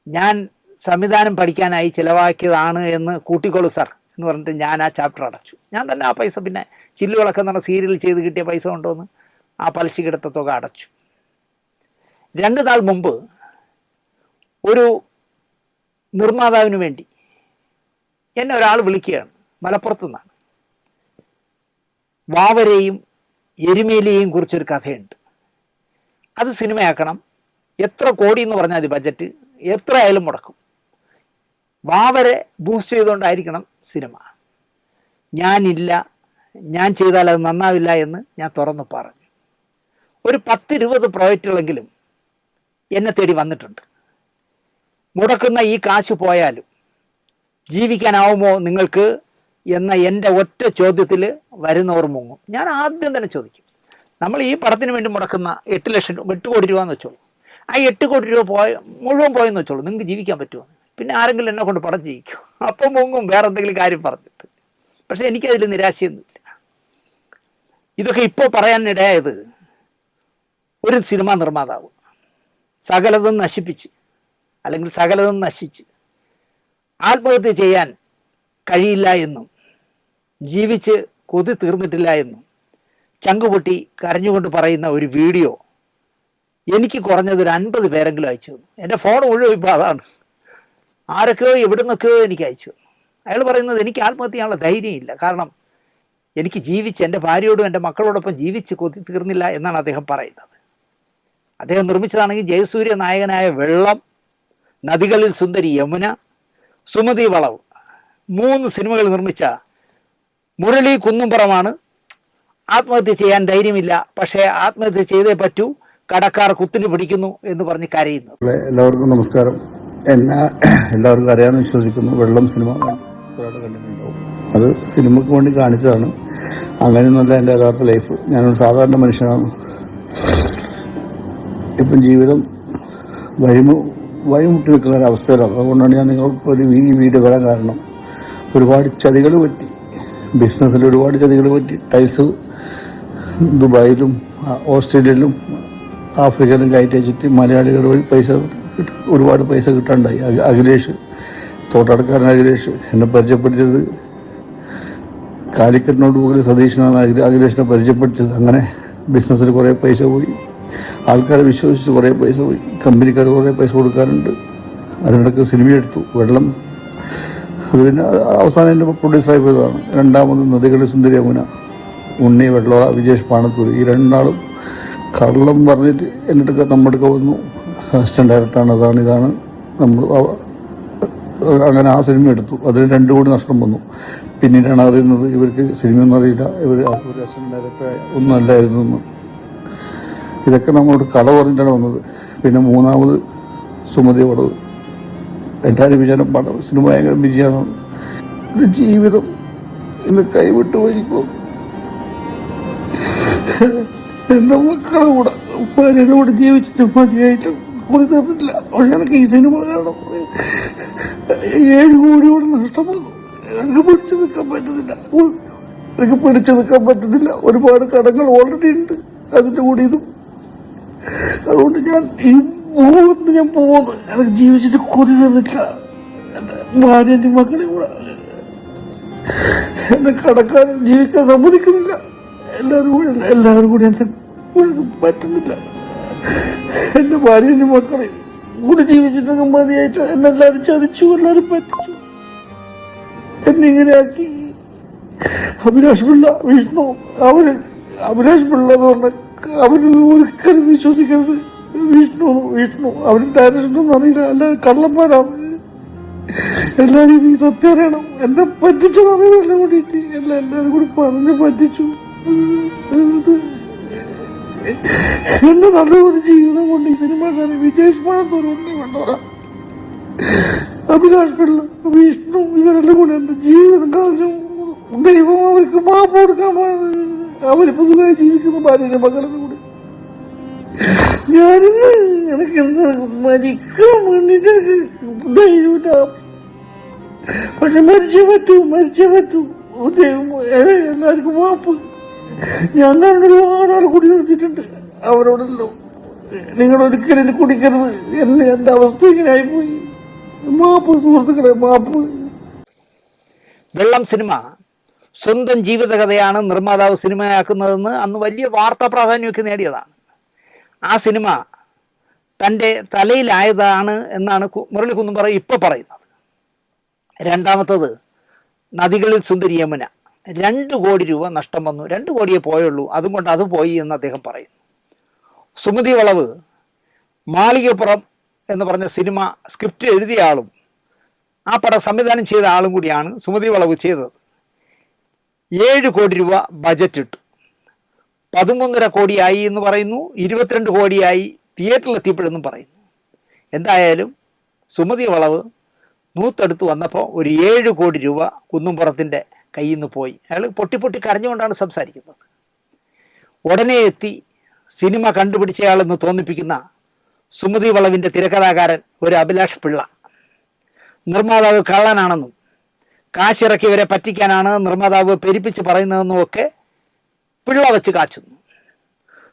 ഞാൻ സംവിധാനം പഠിക്കാനായി ചിലവാക്കിയതാണ് എന്ന് കൂട്ടിക്കോളൂ സാർ എന്ന് പറഞ്ഞിട്ട് ഞാൻ ആ ചാപ്റ്റർ അടച്ചു. ഞാൻ തന്നെ ആ പൈസ, പിന്നെ ചില്ലുകളൊക്കെ എന്ന് പറഞ്ഞാൽ സീരിയൽ ചെയ്ത് കിട്ടിയ പൈസ കൊണ്ടുവന്ന് ആ പലിശക്കെടുത്ത തുക അടച്ചു. 2 നാൾ മുമ്പ് ഒരു നിർമ്മാതാവിന് വേണ്ടി എന്നെ ഒരാൾ വിളിക്കുകയാണ്, മലപ്പുറത്തു നിന്നാണ്. വാവരെയും എരുമേലിയെയും കുറിച്ചൊരു കഥയുണ്ട്, അത് സിനിമയാക്കണം, എത്ര കോടി എന്ന് പറഞ്ഞാൽ മതി ബഡ്ജറ്റ്, എത്ര ആയാലും മുടക്കും, വാവരെ ബൂസ്റ്റ് ചെയ്തുകൊണ്ടായിരിക്കണം സിനിമ. ഞാനില്ല, ഞാൻ ചെയ്താൽ അത് നന്നാവില്ല എന്ന് ഞാൻ തുറന്നു പറഞ്ഞു. ഒരു 10-20 പ്രോജക്റ്റുകളെങ്കിലും എന്നെ തേടി വന്നിട്ടുണ്ട്. മുടക്കുന്ന ഈ കാശ് പോയാലും ജീവിക്കാനാവുമോ നിങ്ങൾക്ക് എന്ന എൻ്റെ ഒറ്റ ചോദ്യത്തിൽ വരുന്നവർ മുങ്ങും. ഞാൻ ആദ്യം തന്നെ ചോദിക്കും, നമ്മൾ ഈ പടത്തിന് വേണ്ടി മുടക്കുന്ന 8 കോടി രൂപ എന്ന് വെച്ചോളൂ, ആ 8 കോടി രൂപ മുഴുവൻ പോയെന്ന് വെച്ചോളൂ, നിങ്ങൾക്ക് ജീവിക്കാൻ പറ്റുമോ? പിന്നെ ആരെങ്കിലും എന്നെ കൊണ്ട് പടം ചെയ്യിക്കും, അപ്പം മുങ്ങും വേറെ എന്തെങ്കിലും കാര്യം പറഞ്ഞിട്ട്. പക്ഷെ എനിക്കതിൽ നിരാശയൊന്നുമില്ല. ഇതൊക്കെ ഇപ്പോൾ പറയാനിടയായത് ഒരു സിനിമാ നിർമ്മാതാവ് സകലതും നശിപ്പിച്ച് അല്ലെങ്കിൽ സകലതും നശിച്ച് ആത്മഹത്യ ചെയ്യാൻ കഴിയില്ല എന്നും ജീവിച്ച് കൊതി തീർന്നിട്ടില്ല എന്നും ചങ്കുപൊട്ടി കരഞ്ഞുകൊണ്ട് പറയുന്ന ഒരു വീഡിയോ എനിക്ക് കുറഞ്ഞത് ഒരു 50 പേരെങ്കിലും അയച്ചു തന്നു. എൻ്റെ ഫോൺ മുഴുവൻ ഇപ്പോൾ അതാണ്. ആരൊക്കെയോ എവിടെ നിന്നൊക്കെയോ എനിക്ക് അയച്ചു തന്നു. അയാൾ പറയുന്നത് എനിക്ക് ആത്മഹത്യ ചെയ്യാനുള്ള ധൈര്യമില്ല, കാരണം എനിക്ക് ജീവിച്ച് എൻ്റെ ഭാര്യയോടും എൻ്റെ മക്കളോടൊപ്പം ജീവിച്ച് കൊതി തീർന്നില്ല എന്നാണ് അദ്ദേഹം പറയുന്നത്. അദ്ദേഹം നിർമ്മിച്ചതാണെങ്കിൽ ജയസൂര്യ നായകനായ വെള്ളം, നദികളിൽ സുന്ദരി യമുന, സുമതി വളവ്, 3 സിനിമകൾ നിർമ്മിച്ച മുരളി കുന്നുംപുറമാണ് ആത്മഹത്യ ചെയ്യാൻ ധൈര്യമില്ല, പക്ഷേ ആത്മഹത്യ ചെയ്തേ പറ്റൂ, കടക്കാർ കുത്തിന് പിടിക്കുന്നു എന്ന് പറഞ്ഞ് കരയുന്നു. എല്ലാവർക്കും നമസ്കാരം. എന്നെ എല്ലാവർക്കും അറിയാമെന്ന് വിശ്വസിക്കുന്നു. വെള്ളം സിനിമ ഒരാൾ കണ്ടിട്ടുണ്ടാവും. അത് സിനിമയ്ക്ക് വേണ്ടി കാണിച്ചതാണ്. അങ്ങനെയൊന്നുമല്ല എൻ്റെ യഥാർത്ഥ ലൈഫ്. ഞാനൊരു സാധാരണ മനുഷ്യനാണ്. ഇപ്പം ജീവിതം വഴിമുട്ടി നിൽക്കുന്ന ഒരു അവസ്ഥയിലാണ്. അതുകൊണ്ടാണ് ഞാൻ നിങ്ങൾക്ക് ഈ വീഡിയോ വരാൻ കാരണം. ഒരുപാട് ചതികൾ പറ്റി, ബിസിനസ്സിൽ ഒരുപാട് ചതികൾ പറ്റി. ടൈൽസ് ദുബായിലും ഓസ്ട്രേലിയയിലും ആഫ്രിക്കയിലും കയറ്റി വെച്ചിട്ട് മലയാളികൾ വഴി ഒരുപാട് പൈസ കിട്ടാണ്ടായി. അഖിലേഷ്, തോട്ടടക്കാരൻ അഖിലേഷ് എന്നെ പരിചയപ്പെടുത്തിയത് കാലിക്കറ്റിനോട് പോലും സതീശനാണ് അഖിലേഷിനെ പരിചയപ്പെടുത്തിയത്. അങ്ങനെ ബിസിനസ്സിൽ കുറേ പൈസ പോയി, ആൾക്കാരെ വിശ്വസിച്ച് കുറേ പൈസ പോയി, കമ്പനിക്കാർ കുറേ പൈസ കൊടുക്കാറുണ്ട്. അതിനിടയ്ക്ക് സിനിമ എടുത്തു വെള്ളം. അത് പിന്നെ അവസാനം എൻ്റെ പ്രൊഡ്യൂസറായി പോയതാണ്. 2ാമത് നദികളിൽ സുന്ദരി യമുന, ഉണ്ണി വെള്ളോള, വിജേഷ് പാണത്തൂർ, ഈ 2 ആളും കള്ളം പറഞ്ഞിട്ട് എന്നിട്ട് നമ്മുടെ അടുക്ക വന്നു. അസിസ്റ്റന്റ് ഡയറക്ടറാണ്, അതാണ് ഇതാണ്. നമ്മൾ അങ്ങനെ ആ സിനിമ എടുത്തു. അതിന് 2 കോടി നഷ്ടം വന്നു. പിന്നീടാണ് അറിയുന്നത് ഇവർക്ക് സിനിമയൊന്നും അറിയില്ല, ഇവർ അസിസ്റ്റന്റ് ഡയറക്ടറായ ഒന്നും അല്ലായിരുന്നു എന്ന്. ഇതൊക്കെ നമ്മളോട് കട പറഞ്ഞിട്ടാണ് വന്നത്. പിന്നെ 3ാമത് സുമതി വളവ്. എല്ലാവരും വിചാരം പടം സിനിമ ഭയങ്കര വിജയമാണ്. ഇത് ജീവിതം ഇന്ന് കൈവിട്ട് പോയിരിക്കും. എൻ്റെ മക്കളെ കൂടെ ഭാര്യയുടെ കൂടെ ജീവിച്ചിട്ട് മതിയായിട്ട് കൊതി തീർന്നിട്ടില്ല. പക്ഷെ എനിക്ക് ഈ സിനിമ കാണണം. 7 കോടിയോട് നഷ്ടം വന്നു. എനിക്ക് പിടിച്ചു നിൽക്കാൻ പറ്റുന്നില്ല. ഒരുപാട് കടങ്ങൾ ഓൾറെഡി ഉണ്ട് അതിൻ്റെ കൂടെ ഇതും. അതുകൊണ്ട് ഞാൻ ഈ മുഹൂർത്തത്തിന് ഞാൻ പോകുന്നു. എനിക്ക് ജീവിച്ചിട്ട് കൊതി തീർന്നിട്ടില്ല. എൻ്റെ ഭാര്യൻ്റെ മക്കളെ കൂടെ എന്നെ കടക്കാരൻ ജീവിക്കാൻ സമ്മതിക്കുന്നില്ല. എല്ലാവരും കൂടി എന്നെ പറ്റുന്നില്ല. എന്റെ ഭാര്യന്റെ മക്കളെ കൂടി ജീവിച്ചിട്ടൊക്കെ മതിയായിട്ട് എന്നെല്ലാവരും ചതിച്ചു, എല്ലാവരും പറ്റിച്ചു, എന്നിങ്ങനെയാക്കി. അഭിലാഷ് പിള്ള, വിഷ്ണു, അഭിലാഷ് പിള്ള എന്ന് പറഞ്ഞ അവര് ഒരിക്കലും വിശ്വസിക്കരുത്. വിഷ്ണു അവര് ഡയറക്ഷനൊന്നും അറിയില്ല, എല്ലാവരും കള്ളന്മാരാണ്. എല്ലാവരും ഈ സത്യം അറിയണം. എന്നെ പറ്റിച്ചു എല്ലാം കൂടിയിട്ട് എല്ലാവരും കൂടി പറഞ്ഞ് പറ്റിച്ചു. എന്നെ നല്ലൊരു ജീവിതം കൊണ്ട് ഈ സിനിമ വിജയിപ്പാണെന്നൊരു ഉണ്ണി വേണ്ടവരാ. അഭിലാഷ് പിള്ള, വിഷ്ണു ഇവരെല്ലാം കൂടെ എന്റെ ജീവിതം കളഞ്ഞു. ദൈവം അവർക്ക് മാപ്പ് കൊടുക്കാൻ അവര് പുതുതായി ജീവിക്കുന്ന ഭാര്യയുടെ മക്കളുടെ കൂടെ ഞാനിന്ന് എനിക്ക് മരിക്കാൻ വേണ്ടിട്ട് ധൈര്യമില്ല. പക്ഷെ മരിച്ചേ പറ്റൂ. ദൈവം എല്ലാവർക്കും മാപ്പ്. ഞാൻ ഒരുപാട് കൂടി നിർത്തിയിട്ടുണ്ട്. അവരോടല്ലോ നിങ്ങളൊരിക്കലും കുടിക്കരുത്, എന്റെ അവസ്ഥ ഇങ്ങനെ ആയിപ്പോയി. മാപ്പ് സുഹൃത്തുക്കളെ, മാപ്പ്. വെള്ളം സിനിമ സ്വന്തം ജീവിതകഥയാണ് നിർമ്മാതാവ് സിനിമയാക്കുന്നതെന്ന് അന്ന് വലിയ വാർത്താ പ്രാധാന്യമൊക്കെ നേടിയതാണ്. ആ സിനിമ തൻ്റെ തലയിലായതാണ് എന്നാണ് മുരളി കുന്നുംപറ ഇപ്പോൾ പറയുന്നത്. രണ്ടാമത്തത് നദികളിൽ സുന്ദരി യമുന. 2 കോടി രൂപ നഷ്ടം വന്നു, 2 കോടിയേ പോയുള്ളൂ, അതുകൊണ്ട് അത് പോയി എന്ന് അദ്ദേഹം പറയുന്നു. സുമതി വളവ് മാളികപ്പുറം എന്ന് പറഞ്ഞ സിനിമ സ്ക്രിപ്റ്റ് എഴുതിയ ആളും ആ പടം സംവിധാനം ചെയ്ത ആളും കൂടിയാണ് സുമതി വളവ് ചെയ്തത്. 7 കോടി രൂപ ബജറ്റ് ഇട്ടു. 13.5 കോടിയായി എന്ന് പറയുന്നു, 22 കോടിയായി തിയേറ്ററിലെത്തിയപ്പോഴെന്നും പറയുന്നു. എന്തായാലും സുമതി വളവ് നൂത്തെടുത്ത് വന്നപ്പോൾ ഒരു 7 കോടി രൂപ കുന്നുംപുറത്തിൻ്റെ കയ്യിൽ നിന്ന് പോയി. അയാൾ പൊട്ടി കരഞ്ഞുകൊണ്ടാണ് സംസാരിക്കുന്നത്. ഉടനെ എത്തി സിനിമ കണ്ടുപിടിച്ചയാളെന്ന് തോന്നിപ്പിക്കുന്ന സുമതി വളവിൻ്റെ തിരക്കഥാകാരൻ ഒരു അഭിലാഷ് പിള്ള. നിർമ്മാതാവ് കള്ളനാണെന്നും കാശിറക്കിയവരെ പറ്റിക്കാനാണ് നിർമ്മാതാവ് പെരുപ്പിച്ച് പറയുന്നതെന്നും ഒക്കെ പിള്ള വച്ച് കാച്ചുന്നു.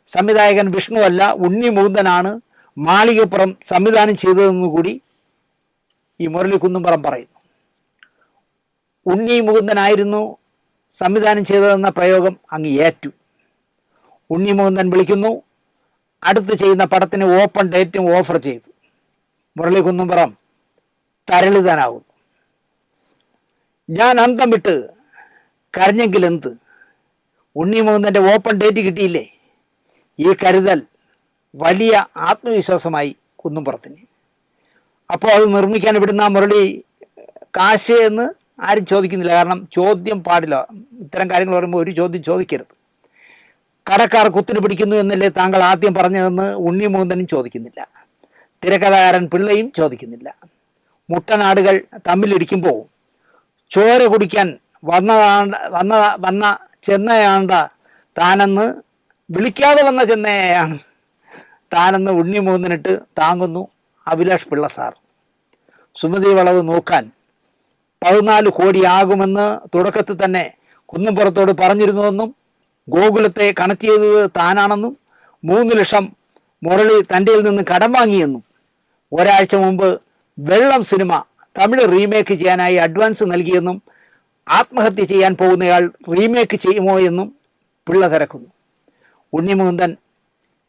സംവിധായകൻ വിഷ്ണു അല്ല, ഉണ്ണി മുകുന്ദനാണ് മാളികപ്പുറം സംവിധാനം ചെയ്തതെന്നു കൂടി ഈ മുരളി കുന്നുംപുറം പറയുന്നു. ഉണ്ണി മുകുന്ദനായിരുന്നു സംവിധാനം ചെയ്തതെന്ന പ്രയോഗം അങ്ങ് ഏറ്റു. ഉണ്ണി മുകുന്ദൻ വിളിക്കുന്നു, അടുത്ത് ചെയ്യുന്ന പടത്തിന് ഓപ്പൺ ഡേറ്റും ഓഫർ ചെയ്തു. മുരളി കുന്നുംപുറം തരളിതനാകുന്നു. ഞാൻ അന്തം വിട്ട് കരഞ്ഞെങ്കിൽ എന്ത്, ഉണ്ണി മുകുന്ദൻ്റെ ഓപ്പൺ ഡേറ്റ് കിട്ടിയില്ലേ. ഈ കരുതൽ വലിയ ആത്മവിശ്വാസമായി കുന്നുംപുറത്തിന്. അപ്പോൾ അത് നിർമ്മിക്കാൻ വിടുന്ന മുരളി കാശ് എന്ന് ആരും ചോദിക്കുന്നില്ല. കാരണം ചോദ്യം പാടില്ല. ഇത്തരം കാര്യങ്ങൾ പറയുമ്പോൾ ഒരു ചോദ്യം ചോദിക്കരുത്. കടക്കാർ കുത്തിന് പിടിക്കുന്നു എന്നല്ലേ താങ്കൾ ആദ്യം പറഞ്ഞതെന്ന് ഉണ്ണി മുകുന്ദനും ചോദിക്കുന്നില്ല, തിരക്കഥാകാരൻ പിള്ളയും ചോദിക്കുന്നില്ല. മുട്ടനാടുകൾ തമ്മിലിടിക്കുമ്പോൾ ചോര കുടിക്കാൻ വന്ന ചെന്നയാണ്ട താനെന്ന് വിളിക്കാതെ വന്ന ചെന്നയാണ് താനെന്ന് ഉണ്ണി മുകുന്ദനിട്ട് താങ്ങുന്നു അഭിലാഷ് പിള്ള സാർ. സുമതി വളവ് നോക്കാൻ 14 കോടിയാകുമെന്ന് തുടക്കത്തിൽ തന്നെ കുന്നുംപുറത്തോട് പറഞ്ഞിരുന്നുവെന്നും ഗോകുലത്തെ കണക്ട് ചെയ്തത് താനാണെന്നും 3 ലക്ഷം മുരളി തൻ്റെ നിന്ന് കടം വാങ്ങിയെന്നും ഒരാഴ്ച മുമ്പ് വെള്ളം സിനിമ തമിഴ് റീമേക്ക് ചെയ്യാനായി അഡ്വാൻസ് നൽകിയെന്നും ആത്മഹത്യ ചെയ്യാൻ പോകുന്നയാൾ റീമേക്ക് ചെയ്യുമോ എന്നും പിള്ള തിരക്കുന്നു. ഉണ്ണി മുകുന്ദൻ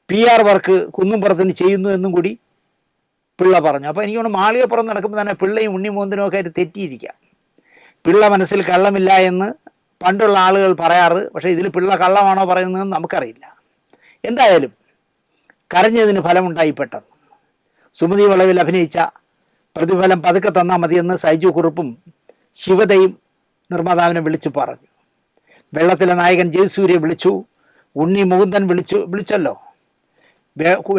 PR വർക്ക് കുന്നുംപുറത്തിന് ചെയ്യുന്നു എന്നും കൂടി പിള്ള പറഞ്ഞു. അപ്പോൾ എനിക്കൊന്ന് മാളികപ്പുറം നടക്കുമ്പോൾ തന്നെ പിള്ളയും ഉണ്ണി മുകുന്ദനും ഒക്കെ ആയിട്ട് തെറ്റിയിരിക്കാം. പിള്ള മനസ്സിൽ കള്ളമില്ല എന്ന് പണ്ടുള്ള ആളുകൾ പറയാറ്. പക്ഷേ ഇതിൽ പിള്ള കള്ളമാണോ പറയുന്നതെന്ന് നമുക്കറിയില്ല. എന്തായാലും കരഞ്ഞതിന് ഫലമുണ്ടായി പെട്ടെന്ന്. സുമതി വളവിൽ അഭിനയിച്ച പ്രതിഫലം പതുക്കെ തന്നാൽ മതിയെന്ന് സൈജു കുറുപ്പും ശിവതയും നിർമ്മാതാവിനെ വിളിച്ചു പറഞ്ഞു. വെള്ളത്തിലെ നായകൻ ജയസൂര്യ വിളിച്ചു, ഉണ്ണി മുകുന്ദൻ വിളിച്ചല്ലോ,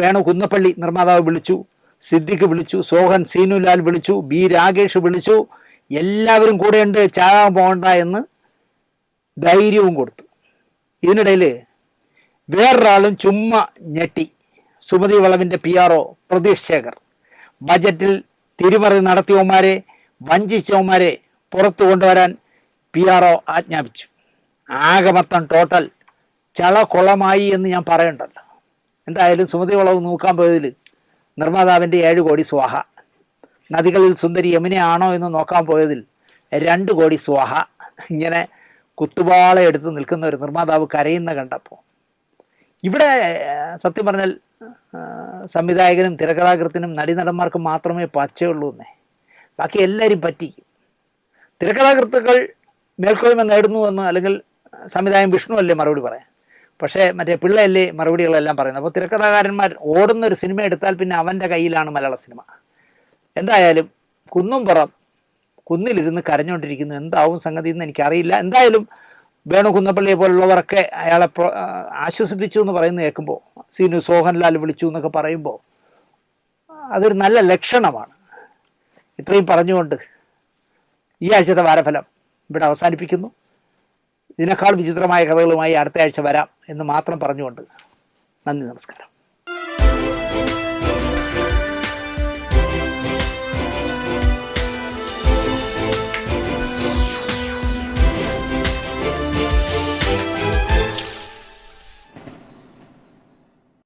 വേണു കുന്നപ്പള്ളി നിർമ്മാതാവ് വിളിച്ചു, സിദ്ദിഖ് വിളിച്ചു, സോഹൻ സീനുലാൽ വിളിച്ചു, ബി രാകേഷ് വിളിച്ചു. എല്ലാവരും കൂടെയുണ്ട്, ചാകാൻ പോകണ്ട എന്ന് ധൈര്യവും കൊടുത്തു. ഇതിനിടയിൽ വേറൊരാളും ചുമ്മാ ഞെട്ടി. സുമതി വളവിൻ്റെ PRO പ്രതീഷ് ശേഖർ ബജറ്റിൽ തിരിമറി നടത്തിയവന്മാരെ, വഞ്ചിച്ചവന്മാരെ പുറത്തു കൊണ്ടുവരാൻ PRO ആജ്ഞാപിച്ചു. ആകെ മൊത്തം ടോട്ടൽ ചളക്കൊളമായി എന്ന് ഞാൻ പറയണ്ടല്ലോ. എന്തായാലും സുമതി വളവ് നോക്കാൻ പോയതിൽ നിർമ്മാതാവിൻ്റെ 7 കോടി സ്വാഹ. നദികളിൽ സുന്ദരി യമുനയാണോ എന്ന് നോക്കാൻ പോയതിൽ 2 കോടി സ്വാഹ. ഇങ്ങനെ കുത്തുപാള എടുത്ത് നിൽക്കുന്ന ഒരു നിർമ്മാതാവ് കരയുന്ന കണ്ടപ്പോൾ ഇവിടെ സത്യം പറഞ്ഞാൽ സംവിധായകനും തിരക്കഥാകൃത്തിനും നടീനടന്മാർക്കും മാത്രമേ പച്ചയുള്ളൂ എന്നേ. ബാക്കി എല്ലാവരും പറ്റിക്കും. തിരക്കഥാകൃത്തുക്കൾ മേൽക്കോയ്മ നേടുന്നു എന്ന് അല്ലെങ്കിൽ സംവിധായകൻ വിഷ്ണു അല്ലേ മറുപടി പറയാം. പക്ഷേ മറ്റേ പിള്ളയല്ലേ മറുപടികളെല്ലാം പറയുന്നത്. അപ്പോൾ തിരക്കഥാകാരന്മാർ ഓടുന്ന ഒരു സിനിമ എടുത്താൽ പിന്നെ അവൻ്റെ കയ്യിലാണ് മലയാള സിനിമ. എന്തായാലും കുന്നുംപുറം കുന്നിലിരുന്ന് കരഞ്ഞുകൊണ്ടിരിക്കുന്നു. എന്താവും സംഗതി എന്ന് എനിക്കറിയില്ല. എന്തായാലും വേണു കുന്നപ്പള്ളിയെ പോലുള്ളവരൊക്കെ അയാളെ ആശ്വസിപ്പിച്ചു എന്ന് പറയുന്നത് കേൾക്കുമ്പോൾ, സീനു സോഹൻലാൽ വിളിച്ചു എന്നൊക്കെ പറയുമ്പോൾ അതൊരു നല്ല ലക്ഷണമാണ്. ഇത്രയും പറഞ്ഞുകൊണ്ട് ഈ ആഴ്ചത്തെ വാരഫലം ഇവിടെ അവസാനിപ്പിക്കുന്നു. ഇതിനേക്കാൾ വിചിത്രമായ കഥകളുമായി അടുത്ത ആഴ്ച വരാം എന്ന് മാത്രം പറഞ്ഞുകൊണ്ട് നന്ദി, നമസ്കാരം.